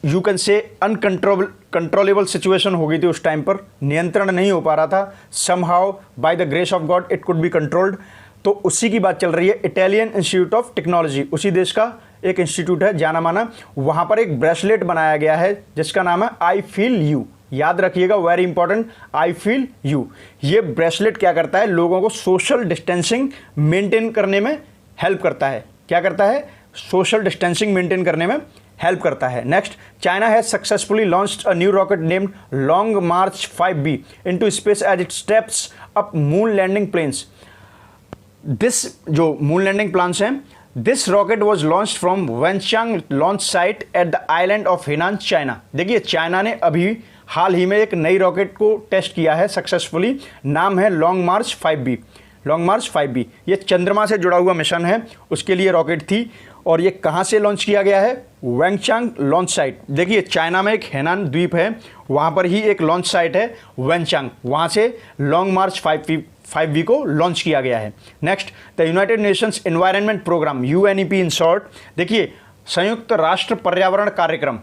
यू कैन से कंट्रोलेबल सिचुएशन हो गई थी उस टाइम पर, नियंत्रण नहीं हो पा रहा था। Somehow by the grace of God it could be controlled. तो उसी की बात चल रही है, इटालियन इंस्टीट्यूट ऑफ टेक्नोलॉजी, उसी देश का एक इंस्टीट्यूट है जाना माना। वहाँ पर एक ब्रेसलेट बनाया गया है जिसका नाम है आई फील यू। याद रखिएगा, very important, I feel you. ये ब्रेसलेट क्या करता है? लोगों को सोशल डिस्टेंसिंग मेंटेन करने में हेल्प करता है। क्या करता है? सोशल डिस्टेंसिंग मेंटेन करने में हेल्प करता है। Next, China has successfully launched a new rocket named Long March 5B into space as it steps up moon landing plans. This जो मून लैंडिंग प्लान्स हैं, this rocket was launch from Wenchang launch site at the island of Hainan, China. देखिए, China ने अभी हाल ही में एक नई rocket को test किया है सक्सेसफुली, नाम है long March 5B। Long March 5B ये चंद्रमा से जुड़ा हुआ मिशन है, उसके लिए रॉकेट थी। और ये कहाँ से लॉन्च किया गया है? वेंचांग लॉन्च साइट। देखिए, चाइना में एक हेनान द्वीप है, वहाँ पर ही एक लॉन्च साइट है वेंचांग, वहाँ से लॉन्ग मार्च 5B को लॉन्च किया गया है। Next, the United Nations environment program UNEP in short. देखिए, संयुक्त राष्ट्र पर्यावरण कार्यक्रम,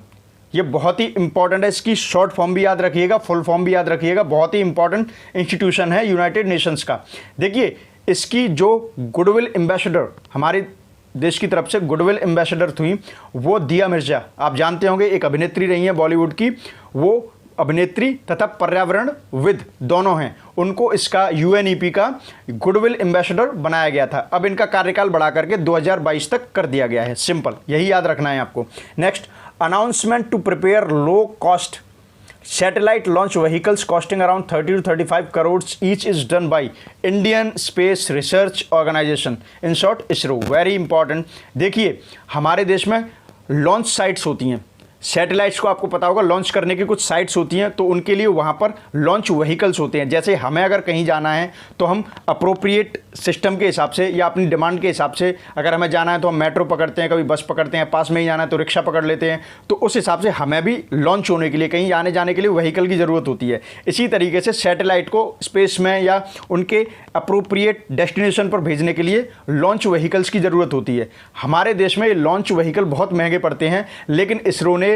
ये बहुत ही इंपॉर्टेंट है, इसकी शॉर्ट फॉर्म भी याद रखिएगा, फुल फॉर्म भी याद रखिएगा। बहुत ही इंपॉर्टेंट इंस्टीट्यूशन है यूनाइटेड नेशंस का। देखिए, इसकी जो गुडविल एम्बेसडर, हमारे देश की तरफ से गुडविल एम्बेसडर थी, वो दिया मिर्जा, आप जानते होंगे, एक अभिनेत्री रही हैं बॉलीवुड की, वो अभिनेत्री तथा पर्यावरणविद दोनों हैं, उनको इसका UNEP का गुडविल एम्बेसडर बनाया गया था। अब इनका कार्यकाल बढ़ा करके 2022 तक कर दिया गया है। सिंपल, यही याद रखना है आपको। Next, announcement to prepare low cost satellite launch vehicles costing around 30 to 35 crore each is done by Indian space research organization, in short ISRO। Very important. देखिए, हमारे देश में लॉन्च साइट्स होती हैं, सैटेलाइट्स को आपको पता होगा लॉन्च करने की कुछ साइट्स होती हैं, तो उनके लिए वहाँ पर लॉन्च व्हीकल्स होते हैं। जैसे हमें अगर कहीं जाना है तो हम अप्रोप्रिएट सिस्टम के हिसाब से या अपनी डिमांड के हिसाब से, अगर हमें जाना है तो हम मेट्रो पकड़ते हैं, कभी बस पकड़ते हैं, पास में ही जाना है तो रिक्शा पकड़ लेते हैं। तो उस हिसाब से हमें भी लॉन्च होने के लिए, कहीं आने जाने के लिए व्हीकल की ज़रूरत होती है। इसी तरीके से सैटेलाइट को स्पेस में या उनके अप्रोप्रिएट डेस्टिनेशन पर भेजने के लिए लॉन्च व्हीकल्स की ज़रूरत होती है। हमारे देश में लॉन्च व्हीकल बहुत महंगे पड़ते हैं, लेकिन इसरो ने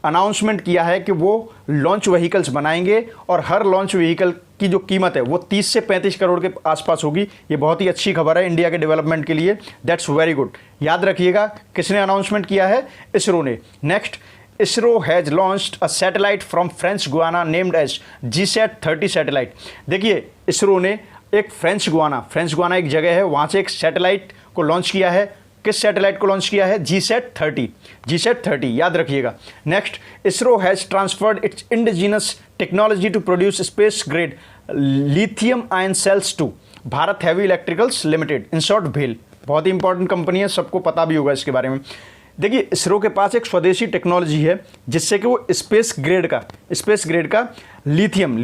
अनाउंसमेंट किया है कि वो लॉन्च व्हीकल्स बनाएंगे और हर लॉन्च व्हीकल की जो कीमत है वो 30 से 35 करोड़ के आसपास होगी। ये बहुत ही अच्छी खबर है इंडिया के डेवलपमेंट के लिए। That's very good. याद रखिएगा किसने अनाउंसमेंट किया है? इसरो ने। नेक्स्ट, ISRO has launched a satellite from French Guiana named as GSAT-30 satellite. देखिए, इसरो ने एक फ्रेंच गुयाना एक जगह है, वहाँ से एक सैटेलाइट को लॉन्च किया है। किस सैटेलाइट को लॉन्च किया है? GSAT-30 याद रखिएगा। नेक्स्ट, ISRO has transferred its indigenous technology to produce space grade lithium ion cells to Bharat heavy electricals limited, in short भेल। बहुत ही इंपॉर्टेंट कंपनी है, सबको पता भी होगा इसके बारे में। देखिए, इसरो के पास एक स्वदेशी टेक्नोलॉजी है जिससे कि वो स्पेस ग्रेड का lithium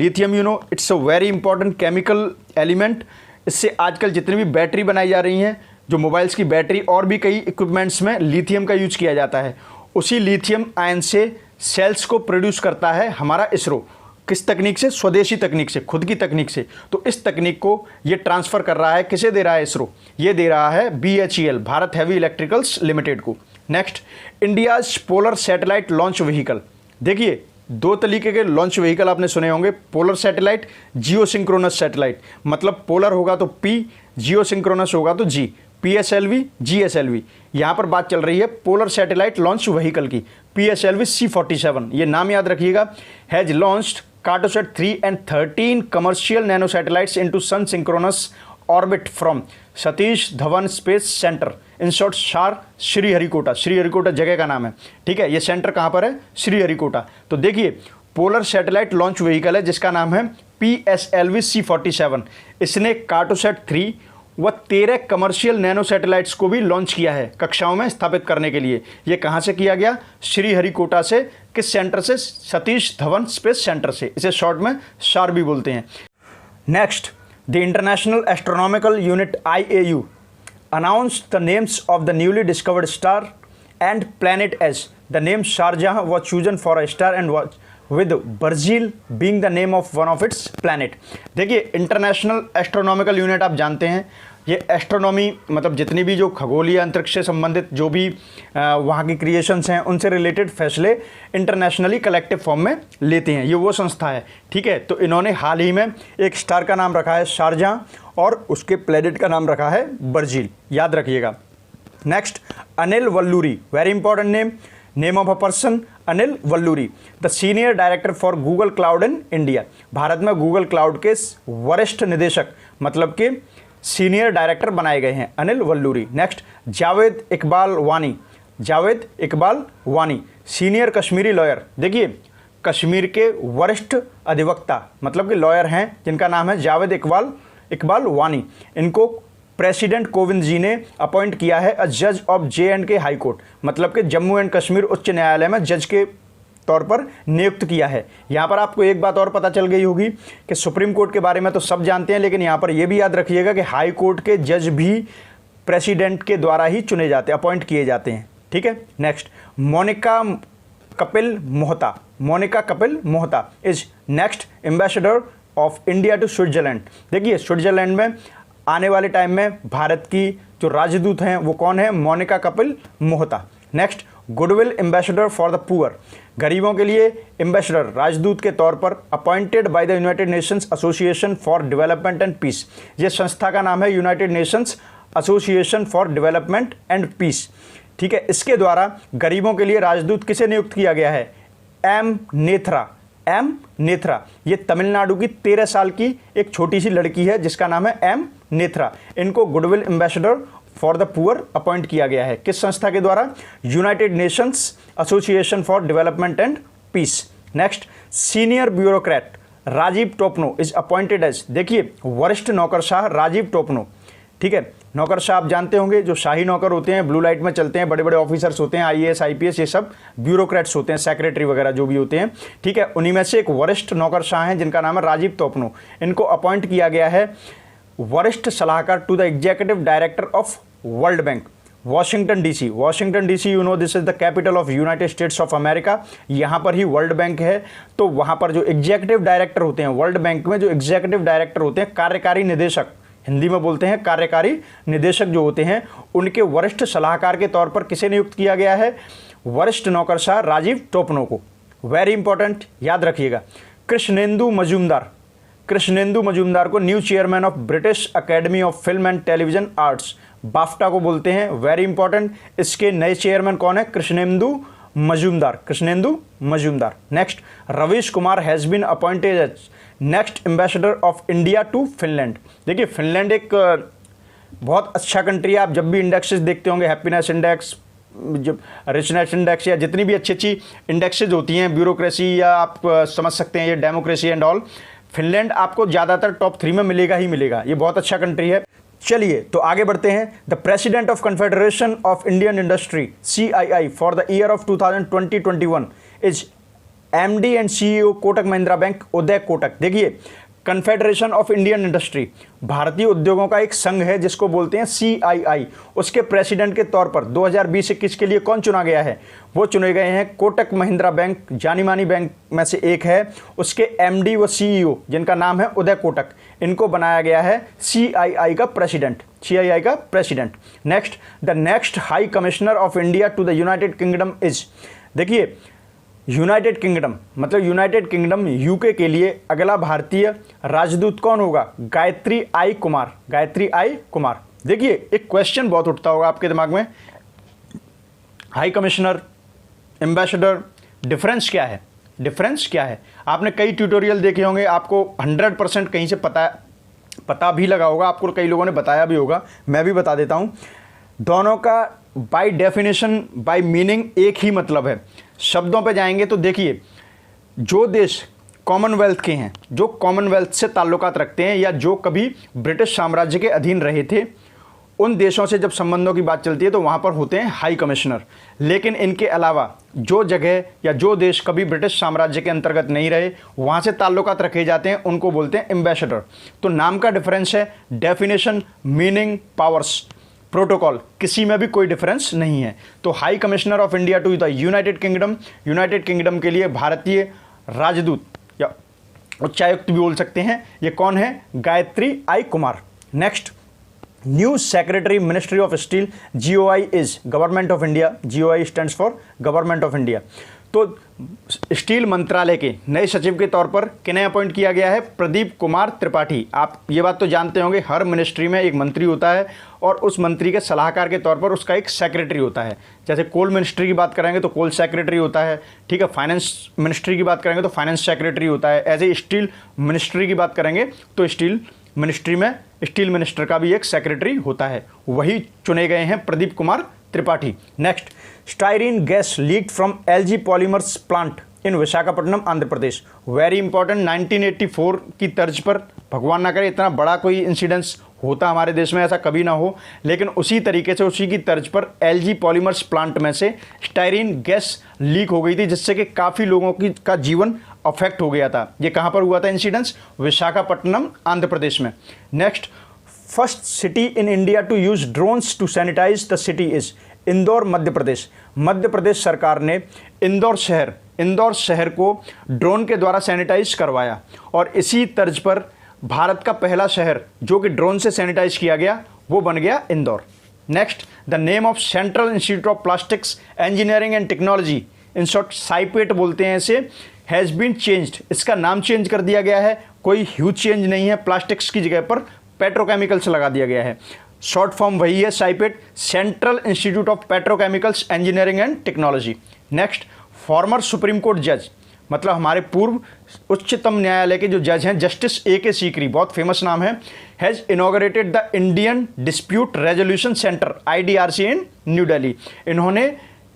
it's a very important chemical element. इससे आजकल जितनी भी बैटरी बनाई जा रही हैं, जो मोबाइल्स की बैटरी और भी कई इक्विपमेंट्स में लिथियम का यूज किया जाता है, उसी लिथियम आयन से सेल्स को प्रोड्यूस करता है हमारा इसरो। किस तकनीक से? स्वदेशी तकनीक से, खुद की तकनीक से। तो इस तकनीक को ये ट्रांसफ़र कर रहा है, किसे दे रहा है इसरो? ये दे रहा है BHEL, Bharat heavy electricals limited को। Next, India's polar satellite launch vehicle. देखिए, दो तरीके के लॉन्च व्हीकल आपने सुने होंगे, polar satellite, geosynchronous satellite. मतलब पोलर होगा तो P, जियो सिंक्रोनस होगा तो G, PSLV, GSLV। यहाँ पर बात चल रही है पोलर सैटेलाइट लॉन्च व्हीकल की, PSLV C-47, ये नाम याद रखिएगा। Has launched Cartosat 3 and 13 commercial nano satellites into sun synchronous orbit from Satish Dhawan space center, in short SAR, Sriharikota जगह का नाम है। ठीक है, ये सेंटर कहाँ पर है? श्रीहरिकोटा। तो देखिए, पोलर सैटेलाइट लॉन्च व्हीकल है जिसका नाम है PSLV C-47। इसने कार्टोसैट 3 व 13 कमर्शियल नैनो सैटेलाइट्स को भी लॉन्च किया है कक्षाओं में स्थापित करने के लिए। ये कहाँ से किया गया? श्रीहरिकोटा से। किस सेंटर से? सतीश धवन स्पेस सेंटर से। इसे शॉर्ट में SAR भी बोलते हैं। Next, the international astronomical unit IAU announced the names of the newly discovered star and planet as the name Sharjah was chosen for a star and was with Brazil being the name of one of its planet। देखिए, international astronomical unit आप जानते हैं, ये astronomy मतलब जितनी भी जो खगोलीय अंतरिक्ष से संबंधित जो भी वहाँ की क्रिएशंस हैं उनसे रिलेटेड फैसले इंटरनेशनली कलेक्टिव फॉर्म में लेते हैं, ये वो संस्था है। ठीक है, तो इन्होंने हाल ही में एक स्टार का नाम रखा है शारजाह और उसके प्लेनेट का नाम रखा है ब्राज़ील, याद रखिएगा। Next, Anil Valluri, very important name of a person, Anil Valluri, the senior director for Google cloud in India. Bharat में गूगल क्लाउड के वरिष्ठ निदेशक मतलब कि सीनियर डायरेक्टर बनाए गए हैं अनिल वल्लूरी। नेक्स्ट, जावेद इकबाल वानी, सीनियर कश्मीरी लॉयर। देखिए, कश्मीर के वरिष्ठ अधिवक्ता मतलब कि लॉयर हैं जिनका नाम है जावेद इकबाल वानी। इनको प्रेसिडेंट कोविंद जी ने अपॉइंट किया है जज ऑफ J&K हाई कोर्ट, मतलब कि जम्मू एंड कश्मीर उच्च न्यायालय में जज के तौर पर नियुक्त किया है। यहाँ पर आपको एक बात और पता चल गई होगी कि सुप्रीम कोर्ट के बारे में तो सब जानते हैं, लेकिन यहाँ पर यह भी याद रखिएगा कि हाई कोर्ट के जज भी प्रेसिडेंट के द्वारा ही चुने जाते, अपॉइंट किए जाते हैं। ठीक है, next, Monika Kapil Mohta is next ambassador of India to Switzerland. देखिए, स्विट्जरलैंड में आने वाले टाइम में भारत की जो राजदूत हैं वो कौन है? Monika Kapil Mohta. Next, goodwill ambassador for the poor, गरीबों के लिए एम्बेसडर राजदूत के तौर पर appointed by the United Nations association for development and peace. ये संस्था का नाम है United Nations association for development and peace. ठीक है, इसके द्वारा गरीबों के लिए राजदूत किसे नियुक्त किया गया है? एम नेथरा। ये तमिलनाडु की 13 साल की एक छोटी सी लड़की है जिसका नाम है एम नेथरा। इनको goodwill ambassador for the poor appoint किया गया है। किस संस्था के द्वारा? United Nations association for development and peace. Next, senior bureaucrat Rajiv Topno is appointed as. देखिए, वरिष्ठ नौकरशाह राजीव टोपनो ठीक है। नौकरशाह आप जानते होंगे, जो शाही नौकर होते हैं, ब्लू लाइट में चलते हैं, बड़े बड़े ऑफिसर्स होते हैं, आईएएस आईपीएस, ये सब ब्यूरोक्रेट्स होते हैं, सेक्रेटरी वगैरह जो भी होते हैं, ठीक है। उन्हीं में से एक वरिष्ठ नौकरशाह हैं जिनका नाम है राजीव तोपनो। इनको अपॉइंट किया गया है वरिष्ठ सलाहकार to the executive director of world bank, Washington DC. Washington DC, you know, this is the capital of United States of America. यहाँ पर ही वर्ल्ड बैंक है। तो वहाँ पर जो एग्जीक्यूटिव डायरेक्टर होते हैं वर्ल्ड बैंक में, जो एग्जीक्यूटिव डायरेक्टर होते हैं, कार्यकारी निदेशक हिंदी में बोलते हैं, कार्यकारी निदेशक जो होते हैं, उनके वरिष्ठ सलाहकार के तौर पर किसे नियुक्त किया गया है? वरिष्ठ नौकरशाह राजीव टोपनो को। वेरी इंपॉर्टेंट, याद रखिएगा। कृष्णेंदु मजूमदार, कृष्णेंदु मजूमदार को new chairman of British academy of film and television arts, BAFTA को बोलते हैं। वेरी इंपॉर्टेंट, इसके नए चेयरमैन कौन है? Krishnendu Majumdar, Krishnendu Majumdar. Next, Ravish Kumar has been appointed as next ambassador of India to Finland. देखिए, फिनलैंड एक बहुत अच्छा कंट्री है। आप जब भी इंडेक्सेस देखते होंगे, हैप्पीनेस इंडेक्स, जब रिचनेस इंडेक्स, या जितनी भी अच्छी अच्छी इंडेक्सेज होती हैं, ब्यूरोक्रेसी, या आप समझ सकते हैं ये डेमोक्रेसी एंड ऑल, फिनलैंड आपको ज़्यादातर टॉप 3 में मिलेगा ही मिलेगा। ये बहुत अच्छा कंट्री है। चलिए तो आगे बढ़ते हैं। The president of confederation of Indian industry CII for the year of 2020-21 is MD and CEO Kotak Mahindra bank, Uday Kotak. देखिए, कन्फेडरेशन ऑफ इंडियन इंडस्ट्री भारतीय उद्योगों का एक संघ है जिसको बोलते हैं CII। उसके प्रेसिडेंट के तौर पर 2020-21 के लिए कौन चुना गया है? वो चुने गए हैं कोटक महिंद्रा बैंक, जानी मानी बैंक में से एक है। उसके MD व CEO जिनका नाम है उदय कोटक, इनको बनाया गया है CII का प्रेसिडेंट, CII का president. Next, the next high commissioner of India to the United Kingdom is. देखिए, यूनाइटेड किंगडम मतलब यूनाइटेड किंगडम UK के लिए अगला भारतीय राजदूत कौन होगा? Gayatri I Kumar, Gayatri I Kumar. देखिए, एक क्वेश्चन बहुत उठता होगा आपके दिमाग में, हाई कमिश्नर, एम्बेसडर, डिफरेंस क्या है? डिफरेंस क्या है? आपने कई ट्यूटोरियल देखे होंगे, आपको 100% कहीं से पता भी लगा होगा, आपको कई लोगों ने बताया भी होगा, मैं भी बता देता हूँ। दोनों का बाय डेफिनेशन, बाय मीनिंग एक ही मतलब है। शब्दों पे जाएंगे तो देखिए, जो देश कॉमनवेल्थ के हैं, जो कॉमनवेल्थ से ताल्लुकात रखते हैं, या जो कभी ब्रिटिश साम्राज्य के अधीन रहे थे, उन देशों से जब संबंधों की बात चलती है तो वहाँ पर होते हैं हाई कमिश्नर। लेकिन इनके अलावा जो जगह या जो देश कभी ब्रिटिश साम्राज्य के अंतर्गत नहीं रहे, वहाँ से ताल्लुकात रखे जाते हैं, उनको बोलते हैं एम्बेसडर। तो नाम का डिफरेंस है, डेफिनेशन, मीनिंग, पावर्स, प्रोटोकॉल, किसी में भी कोई डिफरेंस नहीं है। तो high commissioner of India to the United Kingdom, United Kingdom के लिए भारतीय राजदूत या उच्चायुक्त भी बोल सकते हैं, ये कौन है? Gayatri I Kumar. Next, new secretary ministry of steel GOI is government of India. GOI stands for government of India. तो स्टील मंत्रालय के नए सचिव के तौर पर किन्हें अपॉइंट किया गया है? प्रदीप कुमार त्रिपाठी। आप ये बात तो जानते होंगे, हर मिनिस्ट्री में एक मंत्री होता है और उस मंत्री के सलाहकार के तौर पर उसका एक सेक्रेटरी होता है। जैसे कोल मिनिस्ट्री की बात करेंगे तो कोल सेक्रेटरी होता है, ठीक है। फाइनेंस मिनिस्ट्री की बात करेंगे तो फाइनेंस सेक्रेटरी होता है। ऐसे स्टील मिनिस्ट्री की बात करेंगे तो स्टील मिनिस्ट्री में स्टील मिनिस्टर का भी एक सेक्रेटरी होता है। वही चुने गए हैं Pradeep Kumar Tripathi. Next, styrene gas leaked from LG polymers plant in Visakhapatnam, Andhra Pradesh. Very important, 1984 की तर्ज पर, भगवान ना करे इतना बड़ा कोई इंसिडेंस होता हमारे देश में, ऐसा कभी ना हो, लेकिन उसी तरीके से, उसी की तर्ज पर LG पॉलीमर्स प्लांट में से स्टाइरीन गैस लीक हो गई थी, जिससे कि काफ़ी लोगों का जीवन अफेक्ट हो गया था। ये कहाँ पर हुआ था इंसिडेंस? विशाखापट्टनम, आंध्र प्रदेश में। Next, first city in India to use drones to sanitise the city is Indore, Madhya Pradesh. Madhya Pradesh सरकार ने इंदौर शहर को ड्रोन के द्वारा सैनिटाइज करवाया, और इसी तर्ज पर भारत का पहला शहर जो कि ड्रोन से सैनिटाइज किया गया वो बन गया Indore. Next, the name of central institute of plastics engineering and technology, in short CIPET बोलते हैं इसे, हैज़ बीन चेंज्ड। इसका नाम चेंज कर दिया गया है, कोई ह्यूज चेंज नहीं है, प्लास्टिक्स की जगह पर पेट्रोकेमिकल्स लगा दिया गया है। शॉर्ट फॉर्म वही है CIPET, central institute of petrochemicals engineering and technology. Next, former supreme court जज, मतलब हमारे पूर्व उच्चतम न्यायालय के जो जज हैं, जस्टिस AK सीकरी, बहुत फेमस नाम है, has inaugurated the Indian dispute resolution centre IDRC in new Delhi. इन्होंने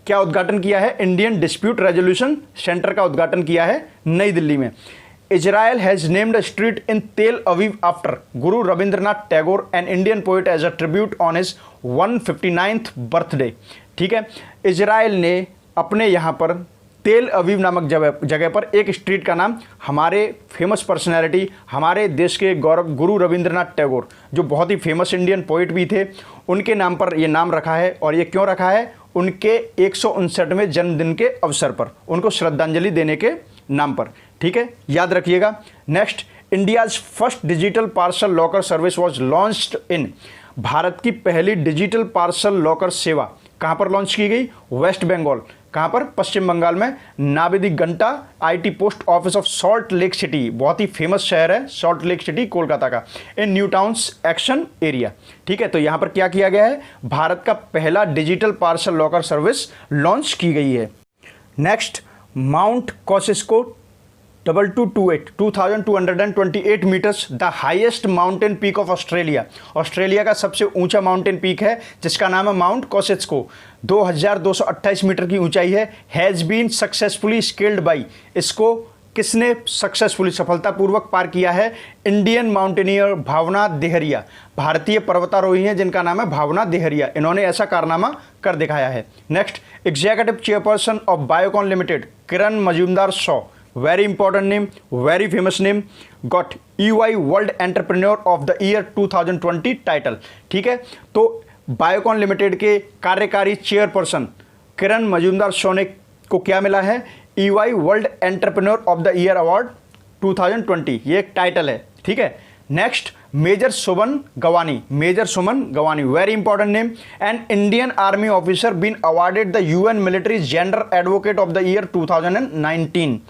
क्या उद्घाटन किया है? इंडियन डिस्प्यूट रेजोल्यूशन सेंटर का उद्घाटन किया है नई दिल्ली में। Israel has named a street in Tel Aviv after Guru Rabindranath Tagore, an Indian poet, as a tribute on his 159th birthday. ठीक है, इजराइल ने अपने यहाँ पर तेल अवीव नामक जगह पर एक स्ट्रीट का नाम हमारे फेमस पर्सनैलिटी, हमारे देश के गौरव गुरु रविंद्रनाथ टैगोर, जो बहुत ही फेमस इंडियन पोइट भी थे, उनके नाम पर ये नाम रखा है। और ये क्यों रखा है? उनके 159वें जन्मदिन के अवसर पर, उनको श्रद्धांजलि देने के नाम पर। ठीक है, याद रखिएगा। Next, India's first digital parcel locker service was launched in, Bharat की पहली डिजिटल पार्सल लॉकर सेवा कहाँ पर लॉन्च की गई? वेस्ट बंगाल। कहाँ पर? पश्चिम बंगाल में नावेदी घंटा IT post office of salt lake city, बहुत ही फेमस शहर है सॉल्ट लेक सिटी कोलकाता का, इन न्यू टाउन्स एक्शन एरिया। ठीक है, तो यहाँ पर क्या किया गया है? भारत का पहला digital parcel locker service launch की गई है। Next, mount Kosciuszko 2228 metres, the highest mountain peak of Australia. Australia का सबसे ऊंचा माउंटेन पीक है जिसका नाम है माउंट कोसिस्को, 2228 मीटर की ऊंचाई है। Has been successfully scaled by, इसको किसने सक्सेसफुली सफलतापूर्वक पार किया है? इंडियन माउंटेनियर भावना देहरिया, भारतीय पर्वतारोही हैं जिनका नाम है भावना देहरिया, इन्होंने ऐसा कारनामा कर दिखाया है। Next, executive chairperson of Biocon limited Kiran Majumdar Shaw, very important name, very famous name, got EY world entrepreneur of the year 2020 title. ठीक है, तो बायोकॉन लिमिटेड के कार्यकारी चेयरपर्सन किरण मजूमदार शॉ ने को क्या मिला है? EY world entrepreneur of the year award 2020, ये एक टाइटल है। ठीक है, next, major Suman Gawani, major Suman Gawani, very important name, an Indian army officer been awarded the UN military gender advocate of the year 2019।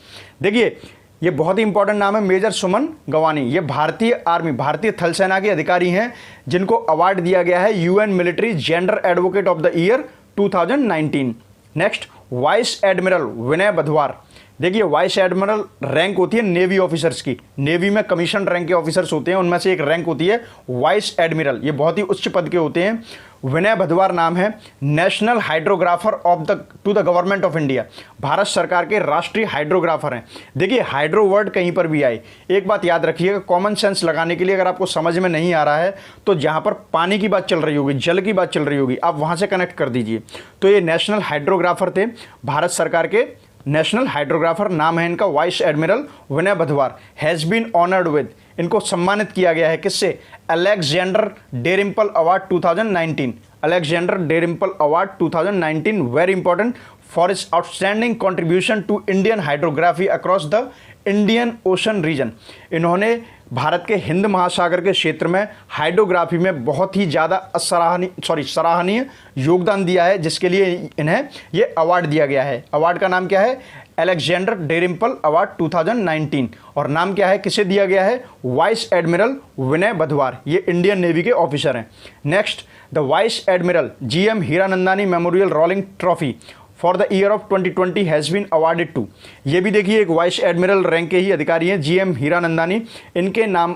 देखिए, ये बहुत ही इंपॉर्टेंट नाम है मेजर सुमन गवानी, ये भारतीय आर्मी, भारतीय थल सेना के अधिकारी हैं जिनको अवार्ड दिया गया है UN military gender advocate of the year 2019। Next, vice admiral Vinay Badhwar, देखिए वाइस एडमिरल रैंक होती है नेवी ऑफिसर्स की, नेवी में कमीशन रैंक के ऑफिसर्स होते हैं, उनमें से एक रैंक होती है वाइस एडमिरल, ये बहुत ही उच्च पद के होते हैं। विनय बधवार नाम है, national hydrographer of the two the government of India, Bharat सरकार के राष्ट्रीय हाइड्रोग्राफर हैं। देखिए, हाइड्रो वर्ड कहीं पर भी आए, एक बात याद रखिएगा, कॉमन सेंस लगाने के लिए, अगर आपको समझ में नहीं आ रहा है तो जहाँ पर पानी की बात चल रही होगी, जल की बात चल रही होगी, आप वहाँ से कनेक्ट कर दीजिए। तो ये नेशनल हाइड्रोग्राफर थे, भारत सरकार के नेशनल हाइड्रोग्राफर, नाम है इनका vice admiral Vinay Badhwar. Has been honoured with, इनको सम्मानित किया गया है किससे? Alexander Dalrymple award 2019, Alexander Dalrymple award 2019, very important, for its outstanding contribution to Indian hydrography across the Indian ocean region. इन्होंने भारत के हिंद महासागर के क्षेत्र में हाइड्रोग्राफी में बहुत ही ज़्यादा सराहनीय योगदान दिया है, जिसके लिए इन्हें ये अवार्ड दिया गया है। अवार्ड का नाम क्या है? अलेक्जेंडर डेरिम्पल अवार्ड 2019, और नाम क्या है, किसे दिया गया है? वाइस एडमिरल विनय बधवार, ये इंडियन नेवी के ऑफिसर हैं। Next, the vice admiral GM Hiranandani memorial rolling trophy for the year of 2020 has been awarded to, ये भी देखिए एक वाइस एडमिरल रैंक के ही अधिकारी हैं GM हीरानंदानी, इनके नाम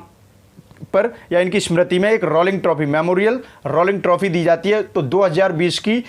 पर या इनकी स्मृति में एक rolling trophy, memorial rolling trophy दी जाती है। तो 2020 की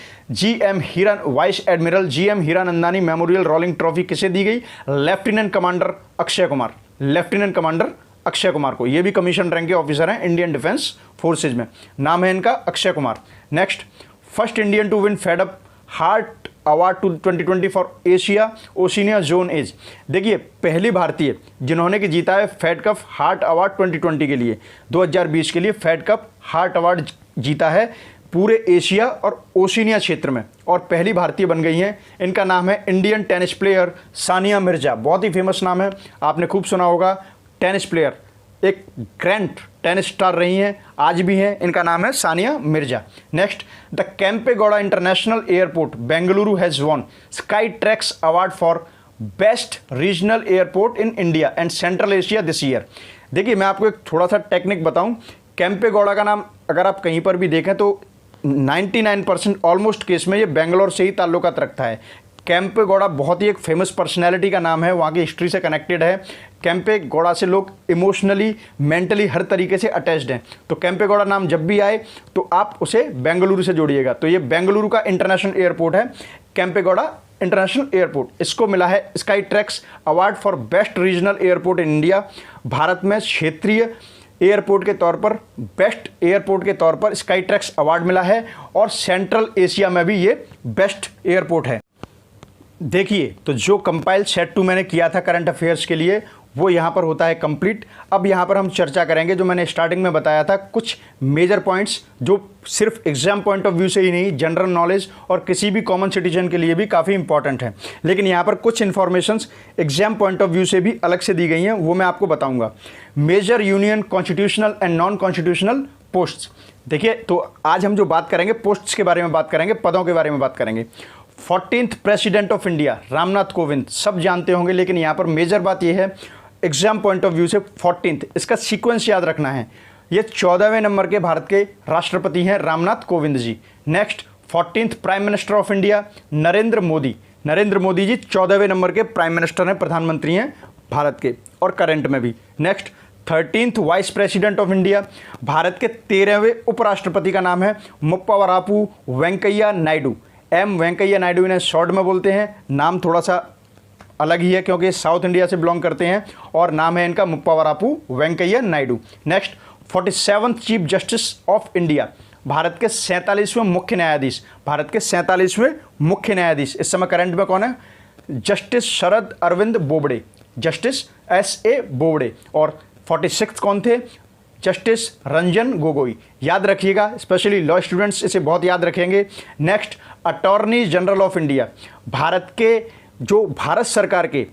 vice admiral GM Hiranandani memorial rolling trophy किसे दी गई? Lieutenant commander Akshay Kumar, lieutenant commander Akshay Kumar को, ये भी कमीशन रैंक के ऑफिसर हैं इंडियन डिफेंस फोर्सेज में, नाम है इनका Akshay Kumar. Next, first Indian to win Fed Cup heart award 2020 for Asia Oceania zone as, देखिए पहली भारतीय जिन्होंने कि जीता है फेड कप हार्ट अवार्ड 2020 के लिए, 2020 के लिए फेड कप हार्ट अवार्ड जीता है पूरे एशिया और ओशिनिया क्षेत्र में, और पहली भारतीय बन गई हैं। इनका नाम है Indian tennis player Sania Mirza, बहुत ही फेमस नाम है, आपने खूब सुना होगा, टेनिस प्लेयर, एक ग्रैंड टेनिस स्टार रही हैं, आज भी हैं, इनका नाम है Sania Mirza. Next, the Kempegowda international airport Bengaluru has won sky tracks award for best regional airport in India and central Asia this year. देखिए, मैं आपको एक थोड़ा सा टेक्निक बताऊं, केम्पेगौड़ा का नाम अगर आप कहीं पर भी देखें तो 99% ऑलमोस्ट केस में ये बेंगलोर से ही ताल्लुकात रखता है। केम्पेगौड़ा बहुत ही एक फेमस पर्सनैलिटी का नाम है, वहाँ की हिस्ट्री से कनेक्टेड है। केम्पेगौड़ा से लोग इमोशनली, मेंटली हर तरीके से अटैच्ड हैं, तो केम्पेगौड़ा नाम जब भी आए तो आप उसे बेंगलुरु से जोड़िएगा। तो ये बेंगलुरु का इंटरनेशनल एयरपोर्ट है केम्पेगौड़ा इंटरनेशनल एयरपोर्ट, इसको मिला है sky tracks award for best regional airport in India. Bharat में क्षेत्रीय एयरपोर्ट के तौर पर बेस्ट एयरपोर्ट के तौर पर स्काई ट्रैक्स अवार्ड मिला है और सेंट्रल एशिया में भी ये बेस्ट एयरपोर्ट है। देखिए, तो जो कंपाइल सेट 2 मैंने किया था करंट अफेयर्स के लिए वो यहाँ पर होता है कंप्लीट। अब यहाँ पर हम चर्चा करेंगे जो मैंने स्टार्टिंग में बताया था, कुछ मेजर पॉइंट्स जो सिर्फ एग्जाम पॉइंट ऑफ व्यू से ही नहीं, जनरल नॉलेज और किसी भी कॉमन सिटीजन के लिए भी काफ़ी इंपॉर्टेंट है। लेकिन यहाँ पर कुछ informations exam point of view से भी अलग से दी गई हैं, वो मैं आपको बताऊँगा। Major union constitutional and non constitutional posts. देखिए, तो आज हम जो बात करेंगे पोस्ट्स के बारे में बात करेंगे, पदों के बारे में बात करेंगे। 14th president of India Ramnath Kovind, सब जानते होंगे, लेकिन यहाँ पर मेजर बात यह है एग्जाम पॉइंट ऑफ व्यू से 14th, इसका सीक्वेंस याद रखना है। ये 14वें नंबर के भारत के राष्ट्रपति हैं Ramnath Kovind ji. Next 14th prime minister of India Narendra Modi. Narendra Modi ji 14वें नंबर के प्राइम मिनिस्टर हैं, प्रधानमंत्री हैं भारत के और करंट में भी। Next 13th vice president of India, Bharat के 13वें उपराष्ट्रपति का नाम है मुप्पवरापु वेंकैया नायडू। एम वेंकैया नायडू इन्हें शॉर्ट में बोलते हैं, नाम थोड़ा सा अलग ही है क्योंकि साउथ इंडिया से बिलोंग करते हैं और नाम है इनका Muppavarapu Venkaiah Naidu. Next 47th chief justice of India, Bharat के 47वें मुख्य न्यायाधीश। भारत के 47वें मुख्य न्यायाधीश इस समय करंट में कौन है? Justice Sharad Arvind Bobde, justice S.A. Bobde. और 46th कौन थे? जस्टिस रंजन गोगोई। याद रखिएगा, स्पेशली लॉ स्टूडेंट्स इसे बहुत याद रखेंगे। Next attorney general of India, Bharat के जो भारत सरकार के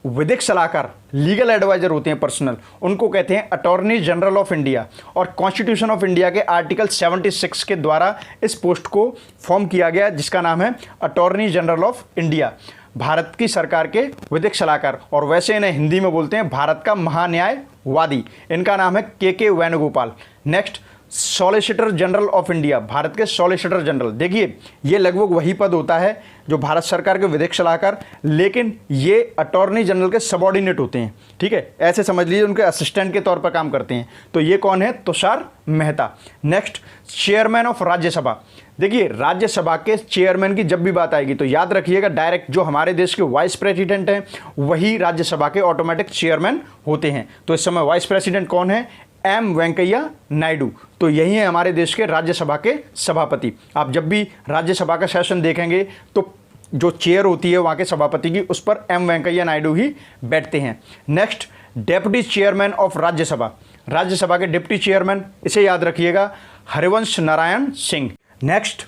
विधिक सलाहकार, लीगल एडवाइजर होते हैं पर्सनल, उनको कहते हैं अटॉर्नी जनरल ऑफ इंडिया। और कॉन्स्टिट्यूशन ऑफ इंडिया के आर्टिकल 76 के द्वारा इस पोस्ट को फॉर्म किया गया जिसका नाम है attorney general of India, Bharat की सरकार के विधिक सलाहकार। और वैसे इन्हें हिंदी में बोलते हैं भारत का महान्यायवादी, इनका नाम है के Venugopal. Next solicitor general of India, Bharat के सॉलिसिटर जनरल। देखिए, ये लगभग वही पद होता है जो भारत सरकार के विधिक सलाहकार, लेकिन ये अटॉर्नी जनरल के सबऑर्डिनेट होते हैं। ठीक है, ऐसे समझ लीजिए उनके असिस्टेंट के तौर पर काम करते हैं। तो ये कौन है? Tushar Mehta. Next chairman of Rajya Sabha. देखिए, राज्यसभा के चेयरमैन की जब भी बात आएगी तो याद रखिएगा डायरेक्ट जो हमारे देश के वाइस प्रेसिडेंट हैं वही राज्यसभा के ऑटोमेटिक चेयरमैन होते हैं। तो इस समय वाइस प्रेसिडेंट कौन है? एम वेंकैया नायडू। तो यही है हमारे देश के राज्यसभा के सभापति। आप जब भी राज्यसभा का सेशन देखेंगे तो जो चेयर होती है वहाँ के सभापति की, उस पर एम वेंकैया नायडू ही बैठते हैं। Next deputy chairman of Rajya Sabha, Rajya Sabha के डिप्टी चेयरमैन, इसे याद रखिएगा Harivansh Narayan Singh. Next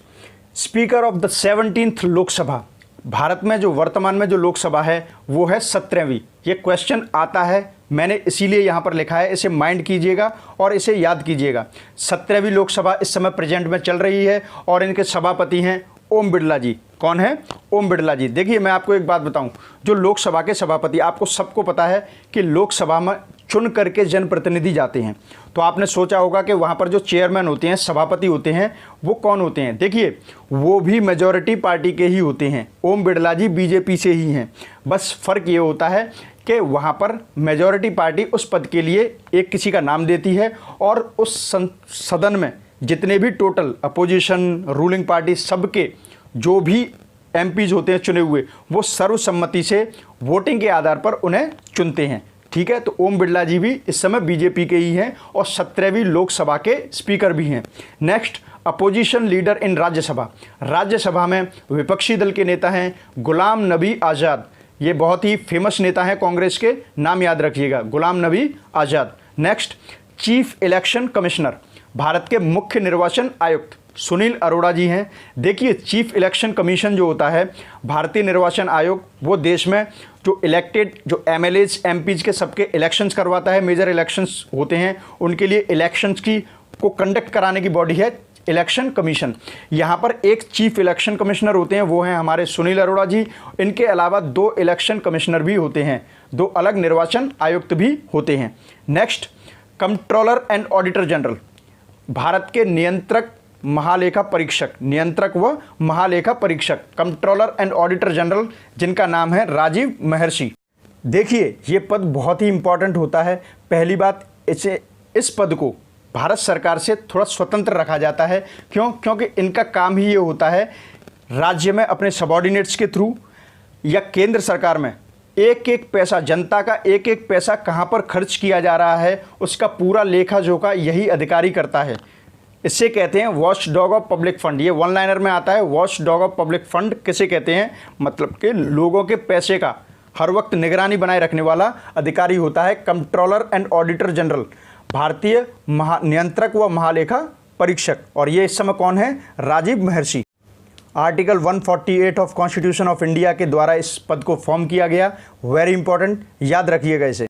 speaker of the 17th Lok Sabha, Bharat में जो वर्तमान में जो लोकसभा है वो है 17वीं। ये क्वेश्चन आता है, मैंने इसीलिए यहाँ पर लिखा है, इसे माइंड कीजिएगा और इसे याद कीजिएगा। 17वीं लोकसभा इस समय प्रेजेंट में चल रही है और इनके सभापति हैं ओम बिरला जी। कौन है? ओम बिरला जी। देखिए, मैं आपको एक बात बताऊं, जो लोकसभा के सभापति, आपको सबको पता है कि लोकसभा में चुन करके जनप्रतिनिधि जाते हैं। तो आपने सोचा होगा कि वहाँ पर जो चेयरमैन होते हैं, सभापति होते हैं, वो कौन होते हैं? देखिए, वो भी मेजॉरिटी पार्टी के ही होते हैं। ओम बिरला जी बीजेपी से ही हैं। बस फ़र्क ये होता है कि वहाँ पर मेजॉरिटी पार्टी उस पद के लिए एक किसी का नाम देती है और उस सदन में जितने भी टोटल अपोजिशन, रूलिंग पार्टी, सबके जो भी एमपीज होते हैं चुने हुए, वो सर्वसम्मति से वोटिंग के आधार पर उन्हें चुनते हैं। ठीक है, तो ओम बिरला जी भी इस समय बीजेपी के ही हैं और 17वीं लोकसभा के स्पीकर भी हैं। Next opposition leader in Rajya Sabha, Rajya Sabha में विपक्षी दल के नेता हैं गुलाम नबी आज़ाद। ये बहुत ही फेमस नेता हैं कांग्रेस के, नाम याद रखिएगा, Ghulam Nabi Azad. Next chief election commissioner, Bharat के मुख्य निर्वाचन आयुक्त सुनील अरोड़ा जी हैं। देखिए, चीफ इलेक्शन कमीशन जो होता है भारतीय निर्वाचन आयोग, वो देश में जो इलेक्टेड जो एमएलएज, एमपीज के सबके इलेक्शंस करवाता है। मेजर इलेक्शंस होते हैं उनके लिए इलेक्शंस की को कंडक्ट कराने की बॉडी है इलेक्शन कमीशन। यहाँ पर एक चीफ इलेक्शन कमिश्नर होते हैं, वो हैं हमारे सुनील अरोड़ा जी। इनके अलावा 2 इलेक्शन कमिश्नर भी होते हैं, 2 अलग निर्वाचन आयुक्त भी होते हैं। Next controller and auditor general, Bharat के नियंत्रक महालेखा परीक्षक, नियंत्रक व महालेखा परीक्षक, कंट्रोलर एंड ऑडिटर जनरल, जिनका नाम है राजीव महर्षि। देखिए, ये पद बहुत ही इंपॉर्टेंट होता है। पहली बात, इस पद को भारत सरकार से थोड़ा स्वतंत्र रखा जाता है। क्यों? क्योंकि इनका काम ही ये होता है राज्य में अपने सबॉर्डिनेट्स के थ्रू या केंद्र सरकार में एक एक पैसा, जनता का एक एक पैसा कहाँ पर खर्च किया जा रहा है, उसका पूरा लेखा जोखा यही अधिकारी करता है। इससे कहते हैं watch dog of public fund. ये वन लाइनर में आता है, watch dog of public fund किसे कहते हैं, मतलब कि लोगों के पैसे का हर वक्त निगरानी बनाए रखने वाला अधिकारी होता है कंट्रोलर एंड ऑडिटर जनरल, भारतीय नियंत्रक व महालेखा परीक्षक। और ये इस समय कौन है, राजीव महर्षि। Article 148 of constitution of India के द्वारा इस पद को फॉर्म किया गया। वेरी इंपॉर्टेंट, याद रखिएगा इसे।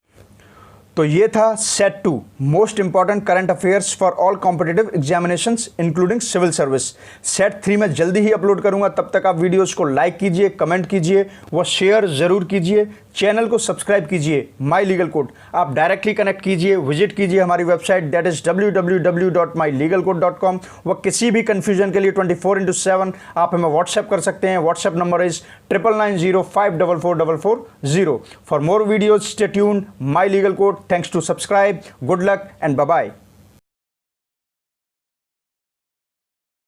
तो ये था set 2 most important current affairs for all competitive examinations including civil service. Set 3 में जल्दी ही अपलोड करूंगा, तब तक आप वीडियोस को लाइक कीजिए, कमेंट कीजिए व शेयर ज़रूर कीजिए। चैनल को सब्सक्राइब कीजिए, माई लीगल कोड। आप डायरेक्टली कनेक्ट कीजिए, विजिट कीजिए हमारी वेबसाइट दैट इज www.mylegalcode.com। व किसी भी कन्फ्यूजन के लिए 24/7 आप हमें व्हाट्सएप कर सकते हैं। WhatsApp number is 9990544440। For more videos stay tuned, my legal code. Thanks to subscribe. Good luck and bye-bye.